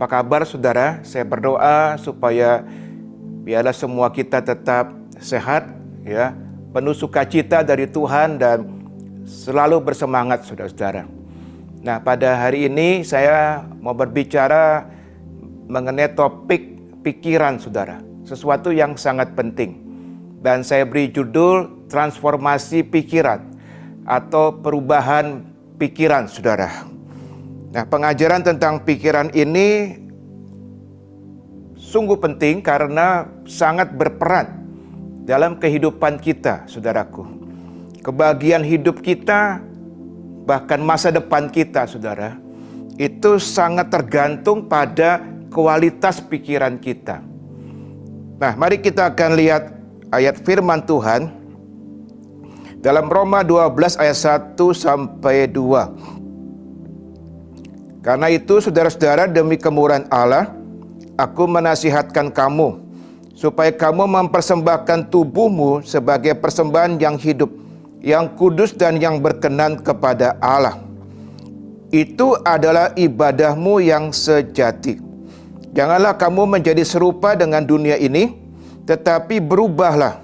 Apa kabar saudara? Saya berdoa supaya biarlah semua kita tetap sehat, ya, penuh sukacita dari Tuhan dan selalu bersemangat saudara-saudara. Nah, pada hari ini saya mau berbicara mengenai topik pikiran saudara, sesuatu yang sangat penting. Dan saya beri judul transformasi pikiran atau perubahan pikiran saudara. Nah, pengajaran tentang pikiran ini sungguh penting karena sangat berperan dalam kehidupan kita, saudaraku. Kebahagiaan hidup kita, bahkan masa depan kita, saudara, itu sangat tergantung pada kualitas pikiran kita. Nah, mari kita akan lihat ayat firman Tuhan dalam Roma 12 ayat 1 sampai 2. Karena itu saudara-saudara, demi kemurahan Allah, aku menasihatkan kamu supaya kamu mempersembahkan tubuhmu sebagai persembahan yang hidup, yang kudus dan yang berkenan kepada Allah. Itu adalah ibadahmu yang sejati. Janganlah kamu menjadi serupa dengan dunia ini, tetapi berubahlah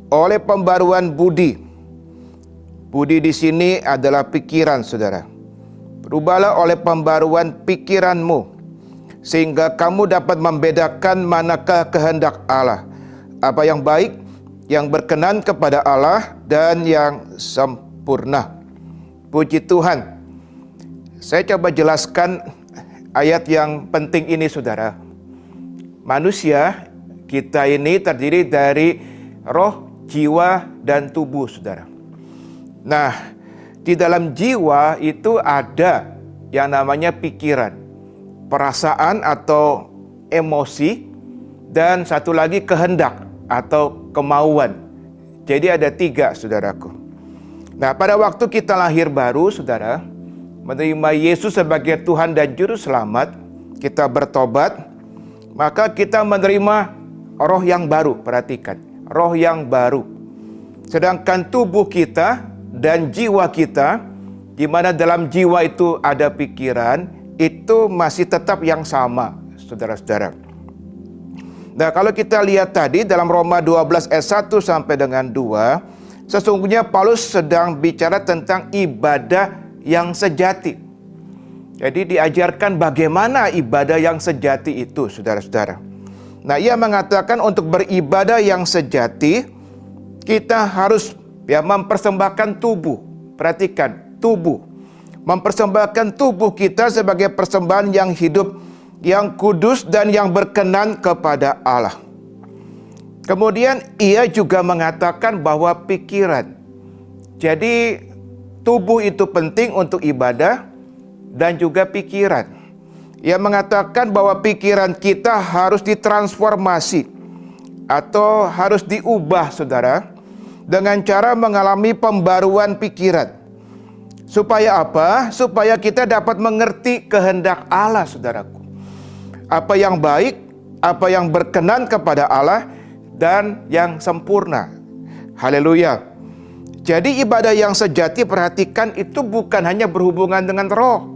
oleh pembaruan budi. Budi di sini adalah pikiran, saudara. Berubahlah oleh pembaruan pikiranmu, sehingga kamu dapat membedakan manakah kehendak Allah, apa yang baik, yang berkenan kepada Allah, dan yang sempurna. Puji Tuhan. Saya coba jelaskan ayat yang penting ini, saudara. Manusia kita ini terdiri dari roh, jiwa, dan tubuh, saudara. Nah, di dalam jiwa itu ada yang namanya pikiran, perasaan atau emosi, dan satu lagi kehendak atau kemauan. Jadi ada 3, saudaraku. Nah, pada waktu kita lahir baru, saudara, menerima Yesus sebagai Tuhan dan Juru Selamat, kita bertobat, maka kita menerima roh yang baru. Perhatikan, roh yang baru. Sedangkan tubuh kita dan jiwa kita, di mana dalam jiwa itu ada pikiran, itu masih tetap yang sama, saudara-saudara. Nah, kalau kita lihat tadi dalam Roma 12 ayat 1 sampai dengan 2, sesungguhnya Paulus sedang bicara tentang ibadah yang sejati. Jadi diajarkan bagaimana ibadah yang sejati itu, saudara-saudara. Nah, ia mengatakan untuk beribadah yang sejati, kita harus mempersembahkan tubuh. Perhatikan, tubuh. Mempersembahkan tubuh kita sebagai persembahan yang hidup, yang kudus dan yang berkenan kepada Allah. Kemudian ia juga mengatakan bahwa pikiran. Jadi tubuh itu penting untuk ibadah dan juga pikiran. Ia mengatakan bahwa pikiran kita harus ditransformasi atau harus diubah, saudara, dengan cara mengalami pembaruan pikiran. Supaya apa? Supaya kita dapat mengerti kehendak Allah, saudaraku. Apa yang baik, apa yang berkenan kepada Allah, dan yang sempurna. Haleluya. Jadi ibadah yang sejati, perhatikan, itu bukan hanya berhubungan dengan roh.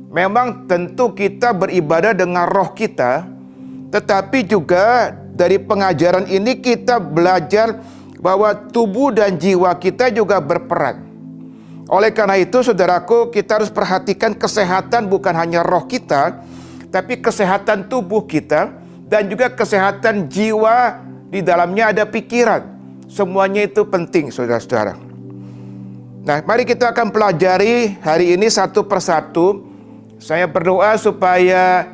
Memang tentu kita beribadah dengan roh kita, tetapi juga dari pengajaran ini kita belajar bahwa tubuh dan jiwa kita juga berperan. Oleh karena itu, saudaraku, kita harus perhatikan kesehatan bukan hanya roh kita, tapi kesehatan tubuh kita dan juga kesehatan jiwa, di dalamnya ada pikiran. Semuanya itu penting, saudara-saudara. Nah, mari kita akan pelajari hari ini satu persatu. Saya berdoa supaya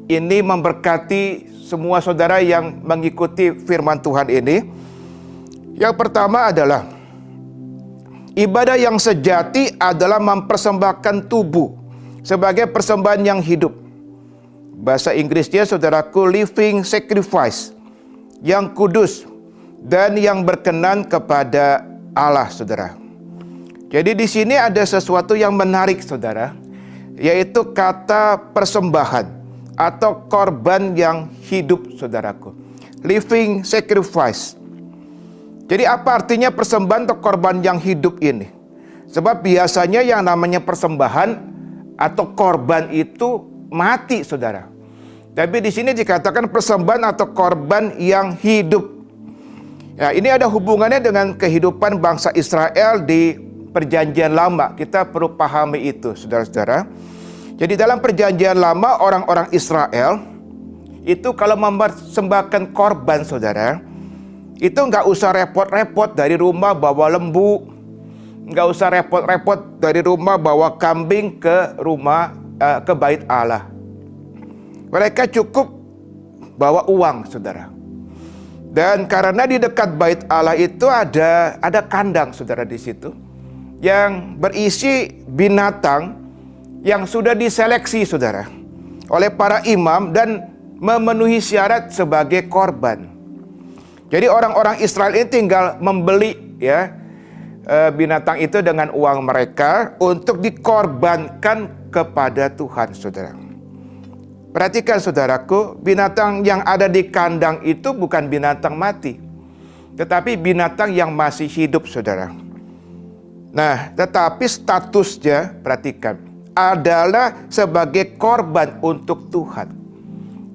ini memberkati semua saudara yang mengikuti firman Tuhan ini. Yang pertama adalah ibadah yang sejati adalah mempersembahkan tubuh sebagai persembahan yang hidup. Bahasa Inggrisnya, saudaraku, living sacrifice, yang kudus dan yang berkenan kepada Allah, saudara. Jadi di sini ada sesuatu yang menarik, saudara, yaitu kata persembahan atau korban yang hidup, saudaraku. Living sacrifice. Jadi apa artinya persembahan atau korban yang hidup ini? Sebab biasanya yang namanya persembahan atau korban itu mati, saudara. Tapi di sini dikatakan persembahan atau korban yang hidup. Ya, ini ada hubungannya dengan kehidupan bangsa Israel di Perjanjian Lama. Kita perlu pahami itu, saudara-saudara. Jadi dalam Perjanjian Lama, orang-orang Israel itu kalau mempersembahkan korban, saudara, itu nggak usah repot-repot dari rumah bawa lembu, nggak usah repot-repot dari rumah bawa kambing ke rumah ke bait Allah. Mereka cukup bawa uang, saudara. Dan karena di dekat bait Allah itu ada kandang, saudara, di situ yang berisi binatang yang sudah diseleksi, saudara, oleh para imam dan memenuhi syarat sebagai korban. Jadi orang-orang Israel ini tinggal membeli binatang itu dengan uang mereka untuk dikorbankan kepada Tuhan, saudara. Perhatikan, saudaraku, binatang yang ada di kandang itu bukan binatang mati, tetapi binatang yang masih hidup, saudara. Nah, tetapi statusnya, perhatikan, adalah sebagai korban untuk Tuhan.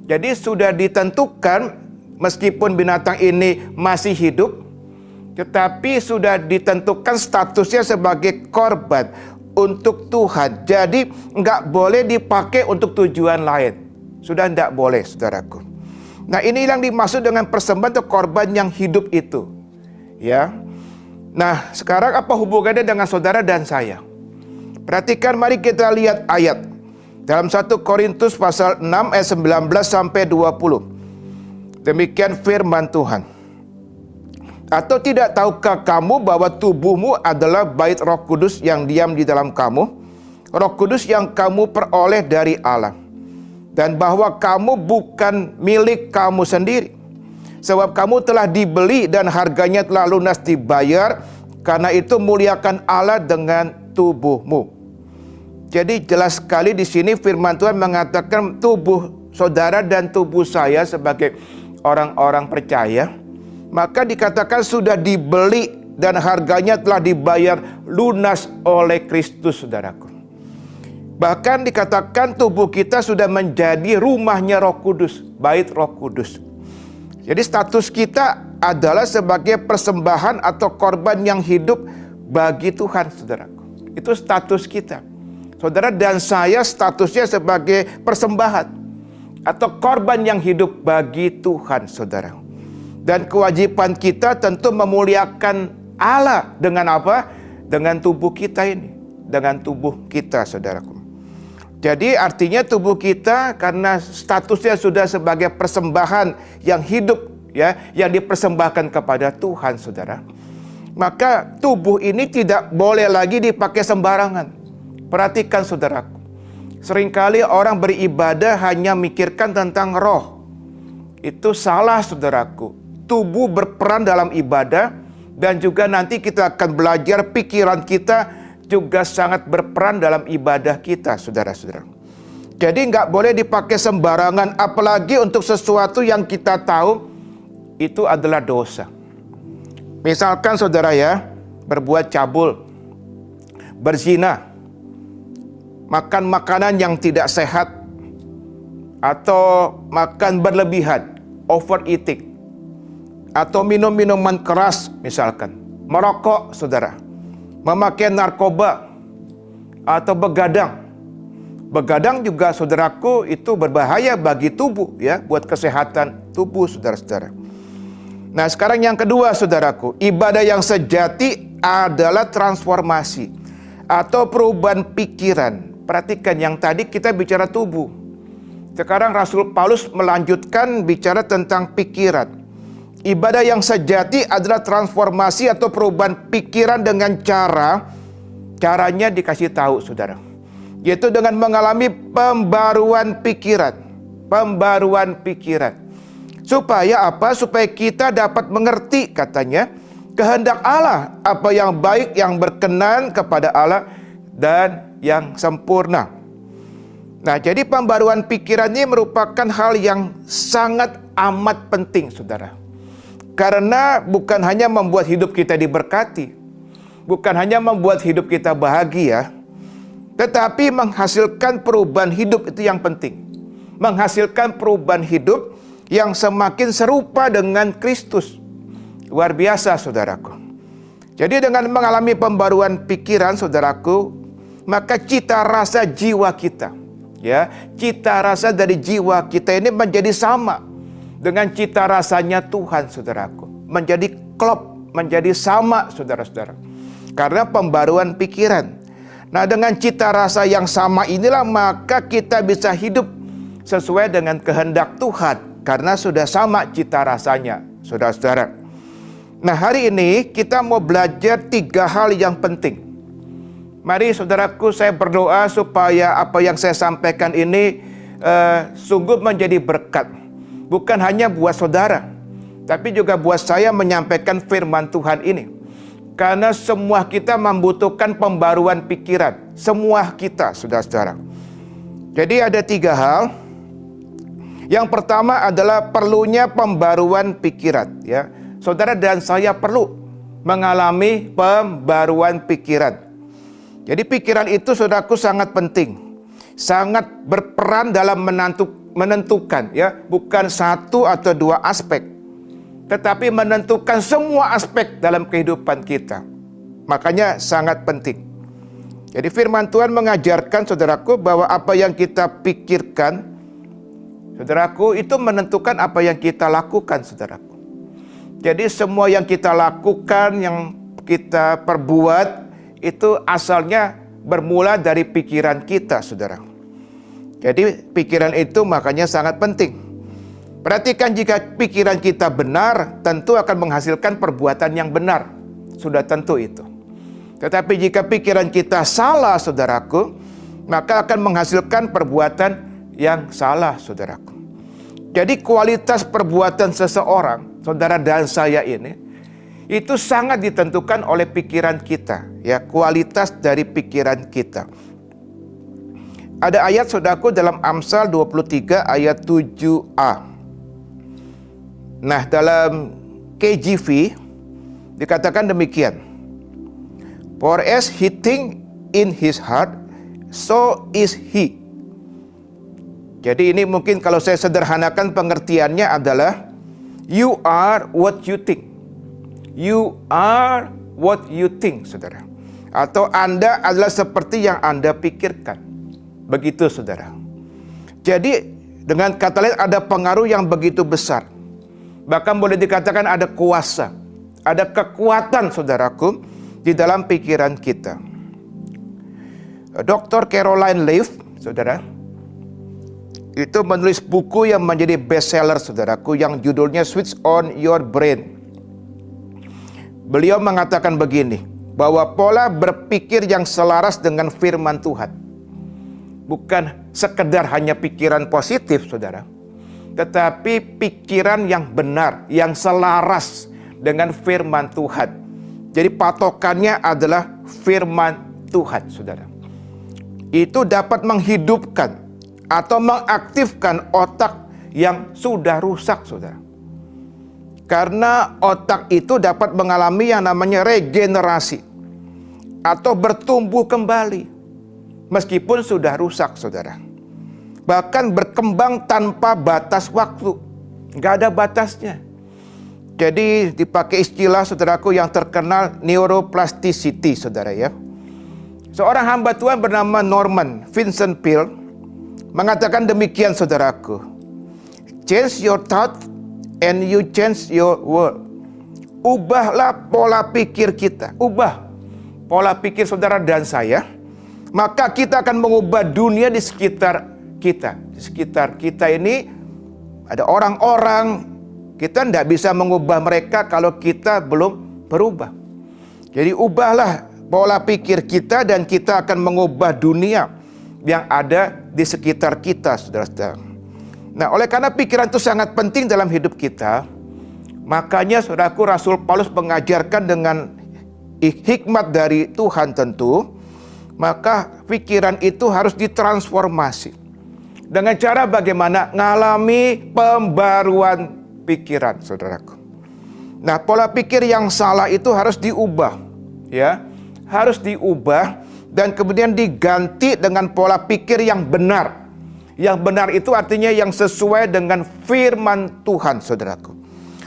Jadi sudah ditentukan, meskipun binatang ini masih hidup, tetapi sudah ditentukan statusnya sebagai korban untuk Tuhan. Jadi nggak boleh dipakai untuk tujuan lain. Sudah nggak boleh, saudaraku. Nah, ini yang dimaksud dengan persembahan atau korban yang hidup itu. Ya. Nah, sekarang apa hubungannya dengan saudara dan saya? Perhatikan, mari kita lihat ayat dalam 1 Korintus pasal 6 ayat 19 sampai 20. Demikian firman Tuhan. Atau tidak tahukah kamu bahwa tubuhmu adalah bait Roh Kudus yang diam di dalam kamu, Roh Kudus yang kamu peroleh dari Allah, dan bahwa kamu bukan milik kamu sendiri, sebab kamu telah dibeli dan harganya telah lunas dibayar. Karena itu muliakan Allah dengan tubuhmu. Jadi jelas sekali di sini firman Tuhan mengatakan tubuh saudara dan tubuh saya sebagai orang-orang percaya, maka dikatakan sudah dibeli dan harganya telah dibayar lunas oleh Kristus, saudaraku. Bahkan dikatakan tubuh kita sudah menjadi rumahnya Roh Kudus, bait Roh Kudus. Jadi status kita adalah sebagai persembahan atau korban yang hidup bagi Tuhan, saudaraku. Itu status kita. Saudara dan saya statusnya sebagai persembahan atau korban yang hidup bagi Tuhan, saudara. Dan kewajiban kita tentu memuliakan Allah dengan apa? Dengan tubuh kita ini. Dengan tubuh kita, saudaraku. Jadi artinya tubuh kita karena statusnya sudah sebagai persembahan yang hidup, ya, yang dipersembahkan kepada Tuhan, saudara. Maka tubuh ini tidak boleh lagi dipakai sembarangan. Perhatikan, saudaraku. Seringkali orang beribadah hanya mikirkan tentang roh. Itu salah, saudaraku. Tubuh berperan dalam ibadah, dan juga nanti kita akan belajar pikiran kita juga sangat berperan dalam ibadah kita, saudara-saudara. Jadi nggak boleh dipakai sembarangan, apalagi untuk sesuatu yang kita tahu itu adalah dosa. Misalkan, saudara, ya, berbuat cabul, berzina, makan makanan yang tidak sehat, atau makan berlebihan, overeating, atau minum minuman keras, misalkan merokok, saudara, memakai narkoba, atau begadang. Begadang juga, saudaraku, itu berbahaya bagi tubuh, ya, buat kesehatan tubuh, saudara-saudara. Nah, sekarang yang kedua, saudaraku, ibadah yang sejati adalah transformasi atau perubahan pikiran. Perhatikan, yang tadi kita bicara tubuh. Sekarang Rasul Paulus melanjutkan bicara tentang pikiran. Ibadah yang sejati adalah transformasi atau perubahan pikiran dengan caranya dikasih tahu, saudara. Yaitu dengan mengalami pembaruan pikiran. Pembaruan pikiran. Supaya apa? Supaya kita dapat mengerti, katanya, kehendak Allah, apa yang baik, yang berkenan kepada Allah, dan yang sempurna. Nah, jadi pembaruan pikiran ini merupakan hal yang sangat amat penting, saudara. Karena bukan hanya membuat hidup kita diberkati, bukan hanya membuat hidup kita bahagia, tetapi menghasilkan perubahan hidup, itu yang penting. menghasilkan perubahan hidup yang semakin serupa dengan Kristus. Luar biasa, saudaraku. Jadi dengan mengalami pembaruan pikiran, saudaraku, maka cita rasa jiwa kita, ya, cita rasa dari jiwa kita ini menjadi sama dengan cita rasanya Tuhan, saudaraku. Menjadi klop, menjadi sama, saudara-saudara. Karena pembaruan pikiran. Nah, dengan cita rasa yang sama inilah maka kita bisa hidup sesuai dengan kehendak Tuhan. Karena sudah sama cita rasanya, saudara-saudara. Nah, hari ini kita mau belajar 3 hal yang penting. Mari saudaraku, saya berdoa supaya apa yang saya sampaikan ini sungguh menjadi berkat. Bukan hanya buat saudara, tapi juga buat saya menyampaikan firman Tuhan ini. Karena semua kita membutuhkan pembaruan pikiran. Semua kita, saudara-saudara. Jadi ada 3 hal. Yang pertama adalah perlunya pembaruan pikiran, ya. Saudara dan saya perlu mengalami pembaruan pikiran. Jadi pikiran itu, saudaraku, sangat penting. Sangat berperan dalam menentukan, ya, bukan 1 atau 2 aspek, tetapi menentukan semua aspek dalam kehidupan kita. Makanya sangat penting. Jadi firman Tuhan mengajarkan, saudaraku, bahwa apa yang kita pikirkan, saudaraku, itu menentukan apa yang kita lakukan, saudaraku. Jadi semua yang kita lakukan, yang kita perbuat, itu asalnya bermula dari pikiran kita, saudara. Jadi pikiran itu makanya sangat penting. Perhatikan, jika pikiran kita benar, tentu akan menghasilkan perbuatan yang benar. Sudah tentu itu. Tetapi jika pikiran kita salah, saudaraku, maka akan menghasilkan perbuatan yang salah, saudaraku. Jadi kualitas perbuatan seseorang, saudara dan saya ini, itu sangat ditentukan oleh pikiran kita, ya, kualitas dari pikiran kita. Ada ayat, saudaraku, dalam Amsal 23 ayat 7a. Nah, dalam KJV dikatakan demikian. For as he think in his heart, so is he. Jadi ini mungkin kalau saya sederhanakan pengertiannya adalah you are what you think. You are what you think, saudara. Atau Anda adalah seperti yang Anda pikirkan. Begitu, saudara. Jadi dengan kata lain ada pengaruh yang begitu besar. Bahkan boleh dikatakan ada kuasa, ada kekuatan, saudaraku, di dalam pikiran kita. Dr. Caroline Leaf, saudara, itu menulis buku yang menjadi bestseller, saudaraku, yang judulnya Switch on Your Brain. Beliau mengatakan begini, bahwa pola berpikir yang selaras dengan firman Tuhan bukan sekedar hanya pikiran positif, saudara, tetapi pikiran yang benar, yang selaras dengan firman Tuhan. Jadi patokannya adalah firman Tuhan, saudara. Itu dapat menghidupkan atau mengaktifkan otak yang sudah rusak, saudara. Karena otak itu dapat mengalami yang namanya regenerasi atau bertumbuh kembali meskipun sudah rusak, saudara. Bahkan berkembang tanpa batas waktu, nggak ada batasnya. Jadi dipakai istilah, saudaraku, yang terkenal neuroplasticity, saudara, ya. Seorang hamba Tuhan bernama Norman Vincent Peale mengatakan demikian, saudaraku. Change your thought and you change your world. Ubahlah pola pikir kita. Ubah pola pikir saudara dan saya, maka kita akan mengubah dunia di sekitar kita. Di sekitar kita ini ada orang-orang, kita tidak bisa mengubah mereka kalau kita belum berubah. Jadi ubahlah pola pikir kita dan kita akan mengubah dunia yang ada di sekitar kita, saudara-saudara. Nah, oleh karena pikiran itu sangat penting dalam hidup kita, makanya, saudaraku, Rasul Paulus mengajarkan dengan hikmat dari Tuhan tentu, maka pikiran itu harus ditransformasi. Dengan cara bagaimana? Ngalami pembaruan pikiran, saudaraku. Nah, pola pikir yang salah itu harus diubah, ya, harus diubah dan kemudian diganti dengan pola pikir yang benar, Yang benar itu artinya yang sesuai dengan firman Tuhan, saudaraku.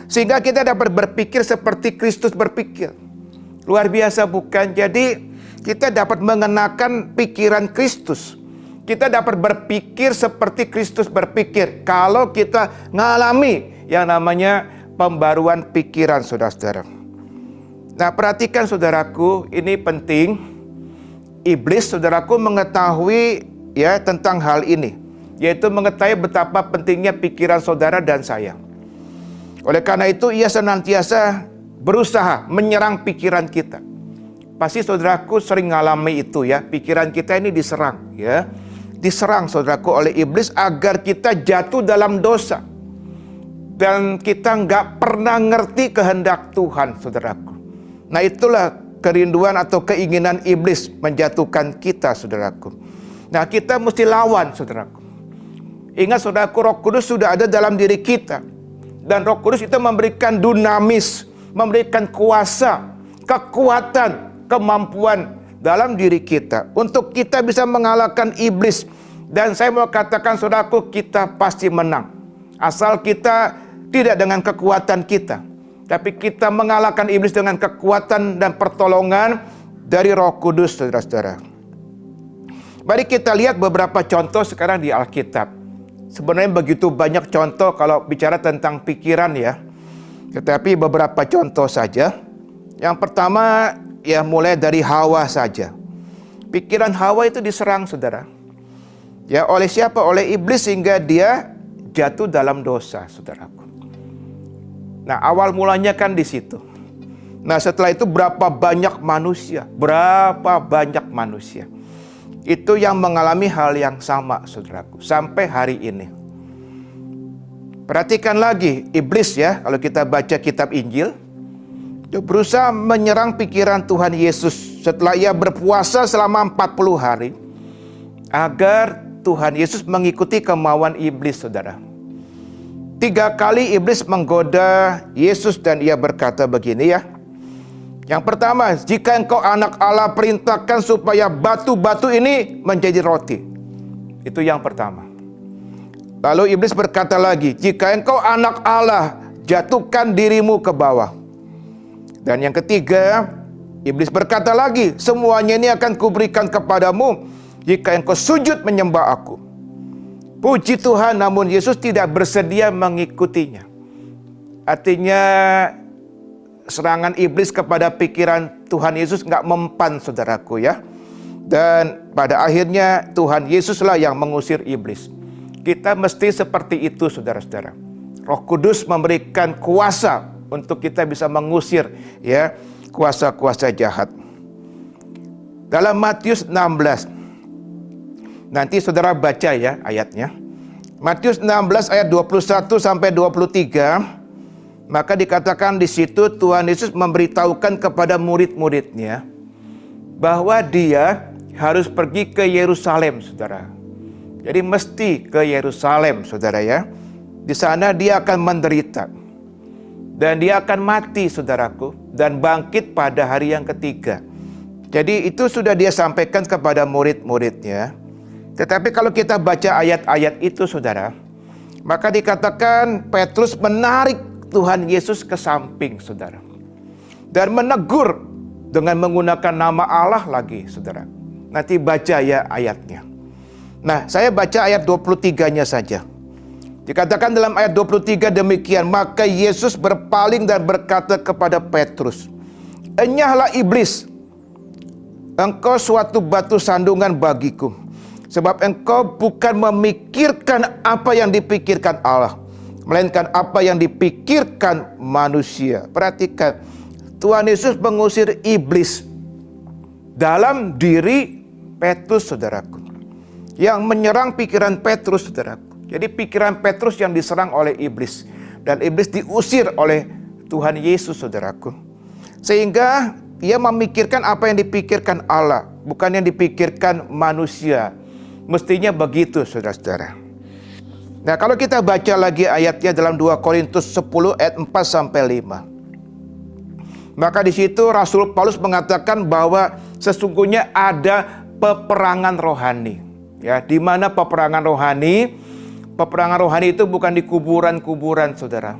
Sehingga kita dapat berpikir seperti Kristus berpikir. Luar biasa bukan? Jadi kita dapat mengenakan pikiran Kristus. Kita dapat berpikir seperti Kristus berpikir. Kalau kita ngalami yang namanya pembaruan pikiran, saudara-saudara. Nah, perhatikan saudaraku, ini penting. Iblis, saudaraku, mengetahui ya tentang hal ini, yaitu mengetahui betapa pentingnya pikiran saudara dan saya. Oleh karena itu, ia senantiasa berusaha menyerang pikiran kita. Pasti saudaraku sering ngalami itu ya, pikiran kita ini diserang ya. Diserang saudaraku oleh iblis agar kita jatuh dalam dosa. Dan kita nggak pernah ngerti kehendak Tuhan, saudaraku. Nah, itulah kerinduan atau keinginan iblis menjatuhkan kita, saudaraku. Nah, kita mesti lawan, saudaraku. Ingat saudaraku, Roh Kudus sudah ada dalam diri kita. Dan Roh Kudus itu memberikan dunamis, memberikan kuasa, kekuatan, kemampuan dalam diri kita untuk kita bisa mengalahkan iblis. Dan saya mau katakan saudaraku, kita pasti menang. Asal kita tidak dengan kekuatan kita, tapi kita mengalahkan iblis dengan kekuatan dan pertolongan dari Roh Kudus, saudara-saudara. Mari kita lihat beberapa contoh sekarang di Alkitab. Sebenarnya begitu banyak contoh kalau bicara tentang pikiran ya. Tetapi beberapa contoh saja. Yang pertama ya mulai dari Hawa saja. Pikiran Hawa itu diserang, saudara. Ya oleh siapa? Oleh iblis sehingga dia jatuh dalam dosa, saudaraku. Nah, awal mulanya kan di situ. Nah, setelah itu berapa banyak manusia itu yang mengalami hal yang sama, saudaraku, sampai hari ini. Perhatikan lagi, iblis ya, kalau kita baca kitab Injil, dia berusaha menyerang pikiran Tuhan Yesus setelah ia berpuasa selama 40 hari, agar Tuhan Yesus mengikuti kemauan iblis, saudara. 3 kali iblis menggoda Yesus dan ia berkata begini ya. Yang pertama, jika engkau anak Allah, perintahkan supaya batu-batu ini menjadi roti. Itu yang pertama. Lalu iblis berkata lagi, jika engkau anak Allah, jatuhkan dirimu ke bawah. Dan yang ketiga, iblis berkata lagi, semuanya ini akan kuberikan kepadamu jika engkau sujud menyembah aku. Puji Tuhan, namun Yesus tidak bersedia mengikutinya. Artinya serangan iblis kepada pikiran Tuhan Yesus nggak mempan, saudaraku ya. Dan pada akhirnya Tuhan Yesuslah yang mengusir iblis. Kita mesti seperti itu, saudara-saudara. Roh Kudus memberikan kuasa untuk kita bisa mengusir ya kuasa-kuasa jahat. Dalam Matius 16, nanti saudara baca ya ayatnya. Matius 16 ayat 21 sampai 23. Maka dikatakan di situ Tuhan Yesus memberitahukan kepada murid-muridnya bahwa dia harus pergi ke Yerusalem, saudara. Jadi mesti ke Yerusalem, saudara ya. Di sana dia akan menderita. Dan dia akan mati, saudaraku. Dan bangkit pada hari yang ketiga. Jadi itu sudah dia sampaikan kepada murid-muridnya. Tetapi kalau kita baca ayat-ayat itu, saudara, maka dikatakan Petrus menarik Tuhan Yesus ke samping, saudara. Dan menegur dengan menggunakan nama Allah lagi, saudara. Nanti baca ya ayatnya. Nah, saya baca ayat 23-nya saja. Dikatakan dalam ayat 23 demikian, maka Yesus berpaling dan berkata kepada Petrus, enyahlah iblis, engkau suatu batu sandungan bagiku, sebab engkau bukan memikirkan apa yang dipikirkan Allah, melainkan apa yang dipikirkan manusia. Perhatikan, Tuhan Yesus mengusir iblis dalam diri Petrus, saudaraku. Yang menyerang pikiran Petrus, saudaraku. Jadi pikiran Petrus yang diserang oleh iblis. Dan iblis diusir oleh Tuhan Yesus, saudaraku. Sehingga ia memikirkan apa yang dipikirkan Allah, bukan yang dipikirkan manusia. Mestinya begitu, saudara-saudara. Nah, kalau kita baca lagi ayatnya dalam 2 Korintus 10 ayat 4 sampai 5. Maka di situ Rasul Paulus mengatakan bahwa sesungguhnya ada peperangan rohani. Ya, di mana peperangan rohani? Peperangan rohani itu bukan di kuburan-kuburan, saudara.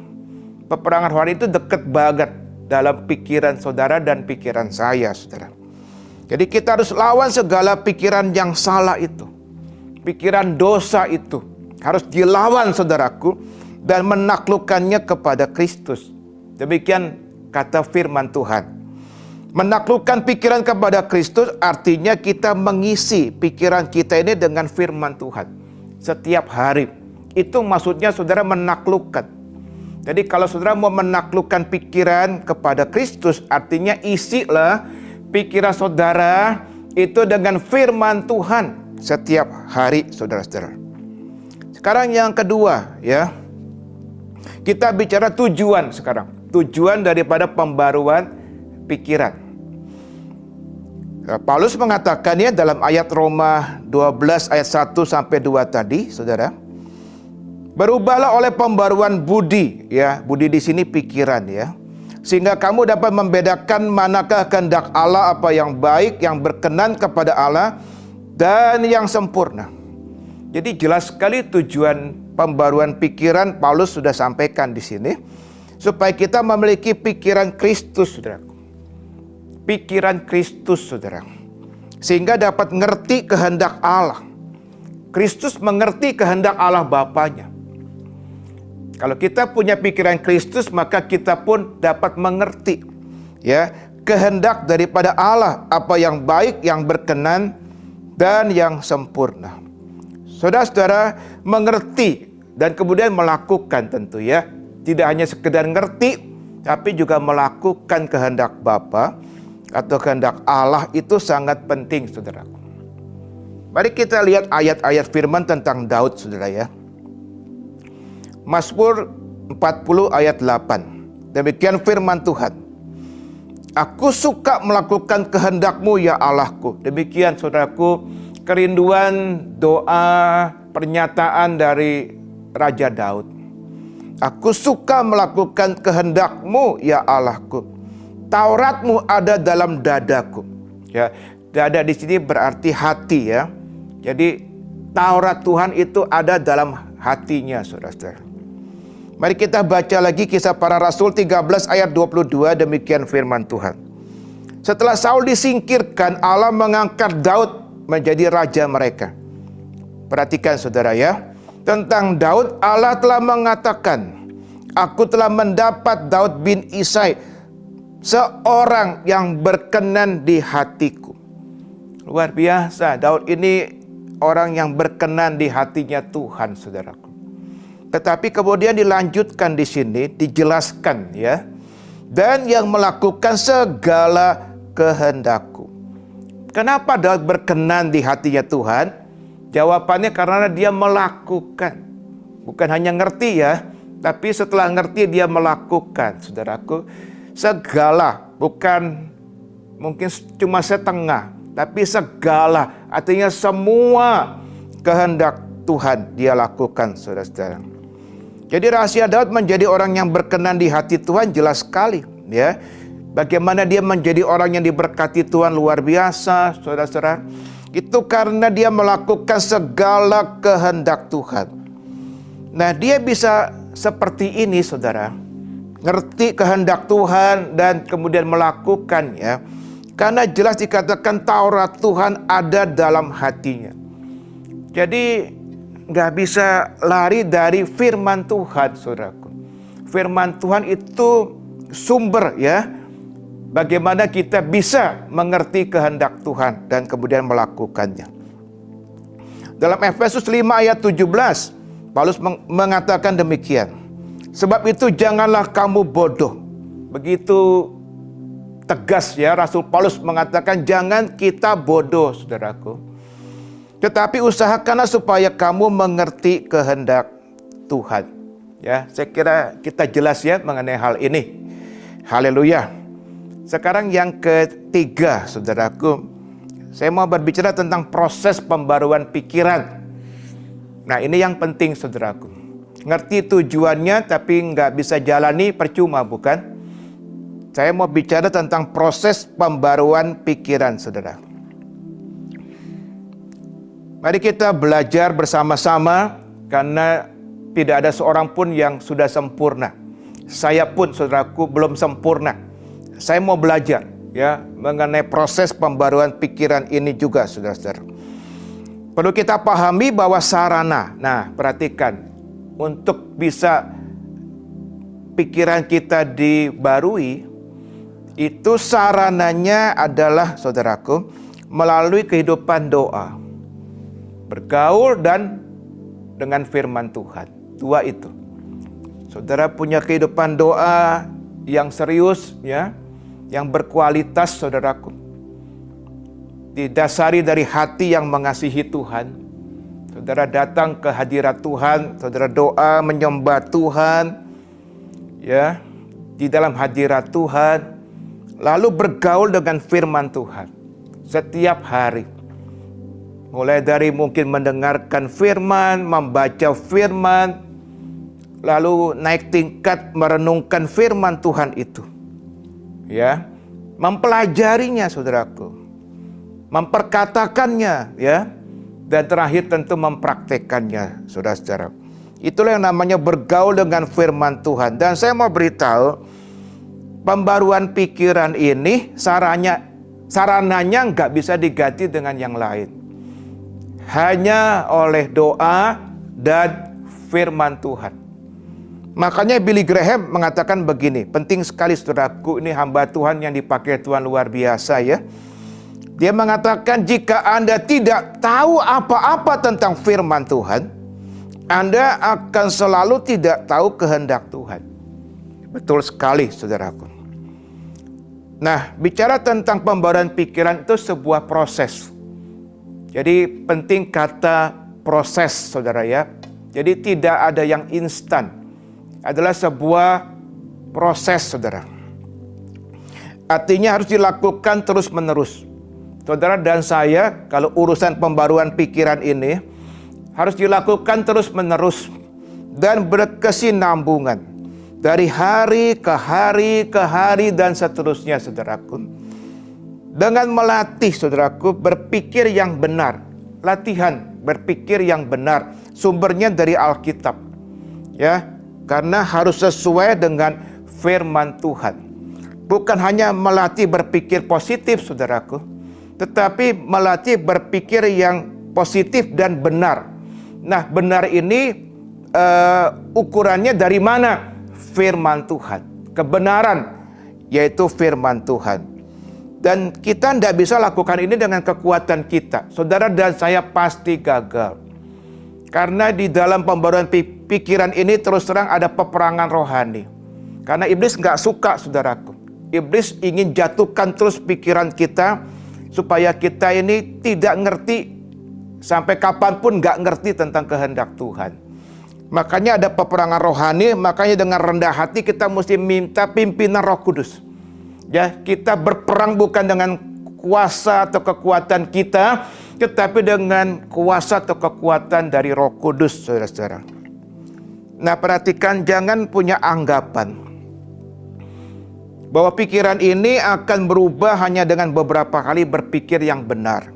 Peperangan rohani itu dekat banget dalam pikiran saudara dan pikiran saya, saudara. Jadi kita harus lawan segala pikiran yang salah itu. Pikiran dosa itu harus dilawan, saudaraku, dan menaklukkannya kepada Kristus. Demikian kata firman Tuhan. Menaklukkan pikiran kepada Kristus artinya kita mengisi pikiran kita ini dengan firman Tuhan setiap hari. Itu maksudnya saudara menaklukkan. Jadi kalau saudara mau menaklukkan pikiran kepada Kristus, artinya isilah pikiran saudara itu dengan firman Tuhan setiap hari, saudara-saudara. Sekarang yang kedua, ya. Kita bicara tujuan sekarang. Tujuan daripada pembaruan pikiran. Paulus mengatakannya dalam ayat Roma 12 ayat 1 sampai 2 tadi, saudara. Berubahlah oleh pembaruan budi, ya. Budi di sini pikiran, ya. Sehingga kamu dapat membedakan manakah kehendak Allah, apa yang baik, yang berkenan kepada Allah, dan yang sempurna. Jadi jelas sekali tujuan pembaruan pikiran Paulus sudah sampaikan di sini. Supaya kita memiliki pikiran Kristus, saudara. Pikiran Kristus, saudara. Sehingga dapat mengerti kehendak Allah. Kristus mengerti kehendak Allah Bapanya. Kalau kita punya pikiran Kristus, maka kita pun dapat mengerti, ya, kehendak daripada Allah, apa yang baik, yang berkenan, dan yang sempurna. Saudara-saudara mengerti dan kemudian melakukan, tentu ya. Tidak hanya sekedar ngerti, tapi juga melakukan kehendak Bapa atau kehendak Allah itu sangat penting, saudaraku. Mari kita lihat ayat-ayat firman tentang Daud, saudara, ya. Mazmur 40 ayat 8. Demikian firman Tuhan. Aku suka melakukan kehendak-Mu, ya Allahku. Demikian, saudaraku, kerinduan, doa, pernyataan dari Raja Daud. Aku suka melakukan kehendak-Mu, ya Allahku. Taurat-Mu ada dalam dadaku. Ya, dada di sini berarti hati, ya. Jadi Taurat Tuhan itu ada dalam hatinya, saudara-saudara. Mari kita baca lagi Kisah Para Rasul 13 ayat 22, demikian firman Tuhan. Setelah Saul disingkirkan, Allah mengangkat Daud menjadi raja mereka. Perhatikan, saudara, ya. Tentang Daud, Allah telah mengatakan, aku telah mendapat Daud bin Isai, seorang yang berkenan di hatiku. Luar biasa, Daud ini orang yang berkenan di hatinya Tuhan, saudaraku. Tetapi kemudian dilanjutkan di sini, dijelaskan, ya. Dan yang melakukan segala kehendakku. Kenapa Daud berkenan di hatinya Tuhan? Jawabannya karena dia melakukan. Bukan hanya ngerti, ya. Tapi setelah ngerti dia melakukan, saudaraku. Segala, bukan mungkin cuma setengah, tapi segala, artinya semua kehendak Tuhan dia lakukan, saudara-saudara. Jadi rahasia Daud menjadi orang yang berkenan di hati Tuhan jelas sekali, ya. Bagaimana dia menjadi orang yang diberkati Tuhan luar biasa, saudara-saudara. Itu karena dia melakukan segala kehendak Tuhan. Nah, dia bisa seperti ini, saudara. Ngerti kehendak Tuhan dan kemudian melakukannya. Karena jelas dikatakan Taurat Tuhan ada dalam hatinya. Jadi nggak bisa lari dari firman Tuhan, saudaraku. Firman Tuhan itu sumber, ya. Bagaimana kita bisa mengerti kehendak Tuhan dan kemudian melakukannya. Dalam Efesus 5 ayat 17, Paulus mengatakan demikian. Sebab itu janganlah kamu bodoh. Begitu tegas, ya, Rasul Paulus mengatakan jangan kita bodoh, saudaraku. Tetapi usahakanlah supaya kamu mengerti kehendak Tuhan. Ya, saya kira kita jelas, ya, mengenai hal ini. Haleluya. Sekarang yang ketiga, saudaraku, saya mau berbicara tentang proses pembaruan pikiran. Nah, ini yang penting, saudaraku. Ngerti tujuannya tapi nggak bisa jalani, percuma, bukan? Saya mau bicara tentang proses pembaruan pikiran, saudara. Mari kita belajar bersama-sama, karena tidak ada seorang pun yang sudah sempurna. Saya pun, saudaraku, belum sempurna. Saya mau belajar ya mengenai proses pembaruan pikiran ini juga, saudara-saudara. Perlu kita pahami bahwa sarana, nah perhatikan, untuk bisa pikiran kita dibarui, itu sarananya adalah, saudaraku, melalui kehidupan doa, bergaul dan dengan firman Tuhan. Dua itu. Saudara punya kehidupan doa yang serius ya, yang berkualitas, saudaraku. Didasari dari hati yang mengasihi Tuhan. Saudara datang ke hadirat Tuhan, saudara doa menyembah Tuhan ya, di dalam hadirat Tuhan, lalu bergaul dengan firman Tuhan setiap hari. Mulai dari mungkin mendengarkan firman, membaca firman, lalu naik tingkat merenungkan firman Tuhan itu. Ya, mempelajarinya, saudaraku. Memperkatakannya, ya. Dan terakhir tentu mempraktekannya, saudara-saudara. Itulah yang namanya bergaul dengan firman Tuhan. Dan saya mau beritahu, pembaruan pikiran ini sarananya nggak bisa diganti dengan yang lain. Hanya oleh doa dan firman Tuhan. Makanya Billy Graham mengatakan begini, penting sekali, saudaraku, ini hamba Tuhan yang dipakai Tuhan luar biasa ya. Dia mengatakan, jika Anda tidak tahu apa-apa tentang firman Tuhan, Anda akan selalu tidak tahu kehendak Tuhan. Betul sekali, saudaraku. Nah, bicara tentang pembaruan pikiran itu sebuah proses. Jadi penting kata proses, saudara ya. Jadi tidak ada yang instan. Adalah sebuah proses, saudara. Artinya harus dilakukan terus-menerus. Saudara dan saya, kalau urusan pembaruan pikiran ini, harus dilakukan terus-menerus dan berkesinambungan. Dari hari ke hari dan seterusnya, saudaraku. Dengan melatih, saudaraku, berpikir yang benar. Latihan berpikir yang benar. Sumbernya dari Alkitab. Ya, karena harus sesuai dengan firman Tuhan. Bukan hanya melatih berpikir positif, saudaraku, tetapi melatih berpikir yang positif dan benar. Nah, benar ini ukurannya dari mana? Firman Tuhan. Kebenaran, yaitu firman Tuhan. Dan kita tidak bisa lakukan ini dengan kekuatan kita. Saudara dan saya pasti gagal. Karena di dalam pembaruan pikiran ini terus terang ada peperangan rohani. Karena iblis nggak suka, saudaraku. Iblis ingin jatuhkan terus pikiran kita, supaya kita ini tidak ngerti, sampai kapanpun nggak ngerti tentang kehendak Tuhan. Makanya ada peperangan rohani, makanya dengan rendah hati kita mesti minta pimpinan Roh Kudus. Ya, kita berperang bukan dengan kuasa atau kekuatan kita, tetapi dengan kuasa atau kekuatan dari Roh Kudus, saudara-saudara. Nah, perhatikan, jangan punya anggapan bahwa pikiran ini akan berubah hanya dengan beberapa kali berpikir yang benar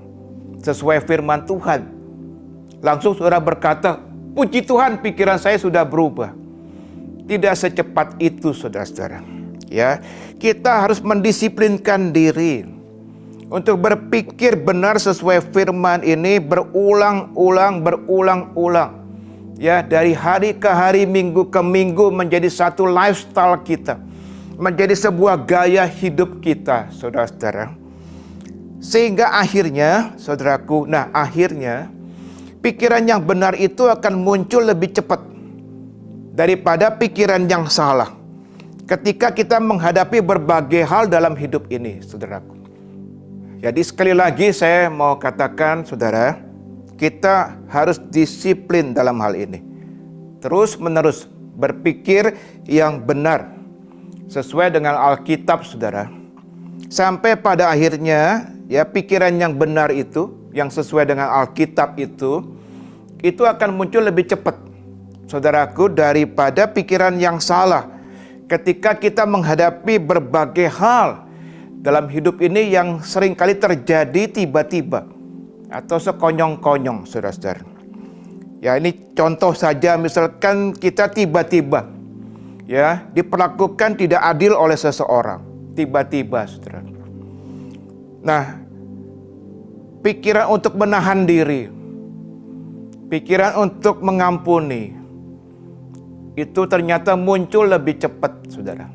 sesuai firman Tuhan. Langsung saudara berkata, puji Tuhan, pikiran saya sudah berubah. Tidak secepat itu, saudara-saudara. Ya, kita harus mendisiplinkan diri untuk berpikir benar sesuai firman ini berulang-ulang. Ya, dari hari ke hari, minggu ke minggu menjadi satu lifestyle kita. Menjadi sebuah gaya hidup kita, saudara-saudara. Sehingga akhirnya, saudaraku, akhirnya pikiran yang benar itu akan muncul lebih cepat daripada pikiran yang salah. Ketika kita menghadapi berbagai hal dalam hidup ini, saudaraku. Jadi sekali lagi saya mau katakan, saudara, kita harus disiplin dalam hal ini. Terus menerus berpikir yang benar sesuai dengan Alkitab, saudara. Sampai pada akhirnya, ya, pikiran yang benar itu, yang sesuai dengan Alkitab itu akan muncul lebih cepat, saudaraku, daripada pikiran yang salah. Ketika kita menghadapi berbagai hal dalam hidup ini yang seringkali terjadi tiba-tiba. atau sekonyong-konyong, saudara-saudara. Ya, ini contoh saja, misalkan kita tiba-tiba ya diperlakukan tidak adil oleh seseorang, tiba-tiba, saudara. Nah, pikiran untuk menahan diri, pikiran untuk mengampuni, itu ternyata muncul lebih cepat, saudara,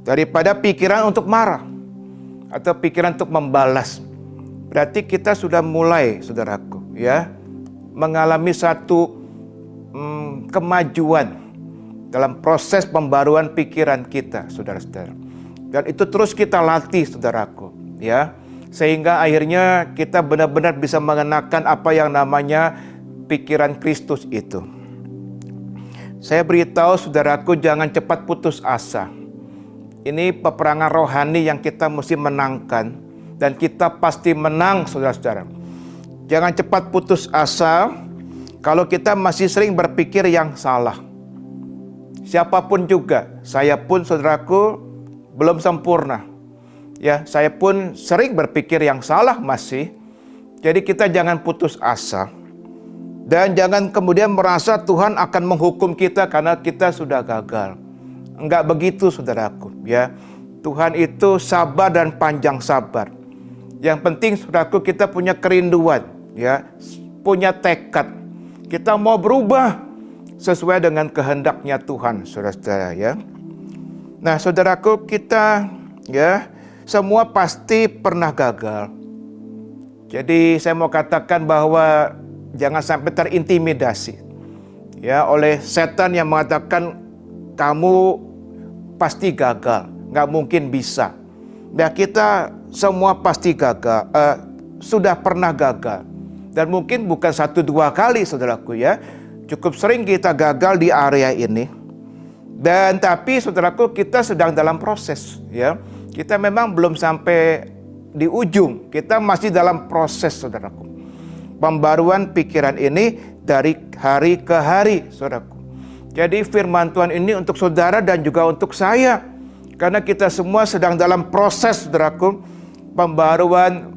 daripada pikiran untuk marah atau pikiran untuk membalas. Berarti kita sudah mulai, saudaraku, ya, mengalami satu kemajuan dalam proses pembaruan pikiran kita, saudara-saudara. Dan itu terus kita latih, saudaraku, ya, sehingga akhirnya kita benar-benar bisa mengenakan apa yang namanya pikiran Kristus itu. Saya beritahu saudaraku, jangan cepat putus asa. Ini peperangan rohani yang kita mesti menangkan, dan kita pasti menang, saudara-saudara. Jangan cepat putus asa kalau kita masih sering berpikir yang salah. Siapapun juga, saya pun, saudaraku, belum sempurna. Ya, saya pun sering berpikir yang salah masih. Jadi kita jangan putus asa. Dan jangan kemudian merasa Tuhan akan menghukum kita karena kita sudah gagal. Enggak begitu, saudaraku, ya. Tuhan itu sabar dan panjang sabar. Yang penting, saudaraku, kita punya kerinduan, ya, punya tekad. Kita mau berubah sesuai dengan kehendaknya Tuhan, saudara-saudara, ya. Nah, saudaraku, kita, ya, semua pasti pernah gagal. Jadi saya mau katakan bahwa jangan sampai terintimidasi, ya, oleh setan yang mengatakan kamu pasti gagal, nggak mungkin bisa. Ya, kita semua pasti gagal, sudah pernah gagal, dan mungkin bukan 1-2 kali, saudaraku, ya. Cukup sering kita gagal di area ini. Dan tapi, saudaraku, kita sedang dalam proses, ya. Kita memang belum sampai di ujung, kita masih dalam proses, saudaraku. Pembaruan pikiran ini dari hari ke hari, saudaraku. Jadi firman Tuhan ini untuk saudara dan juga untuk saya. Karena kita semua sedang dalam proses, saudaraku, pembaruan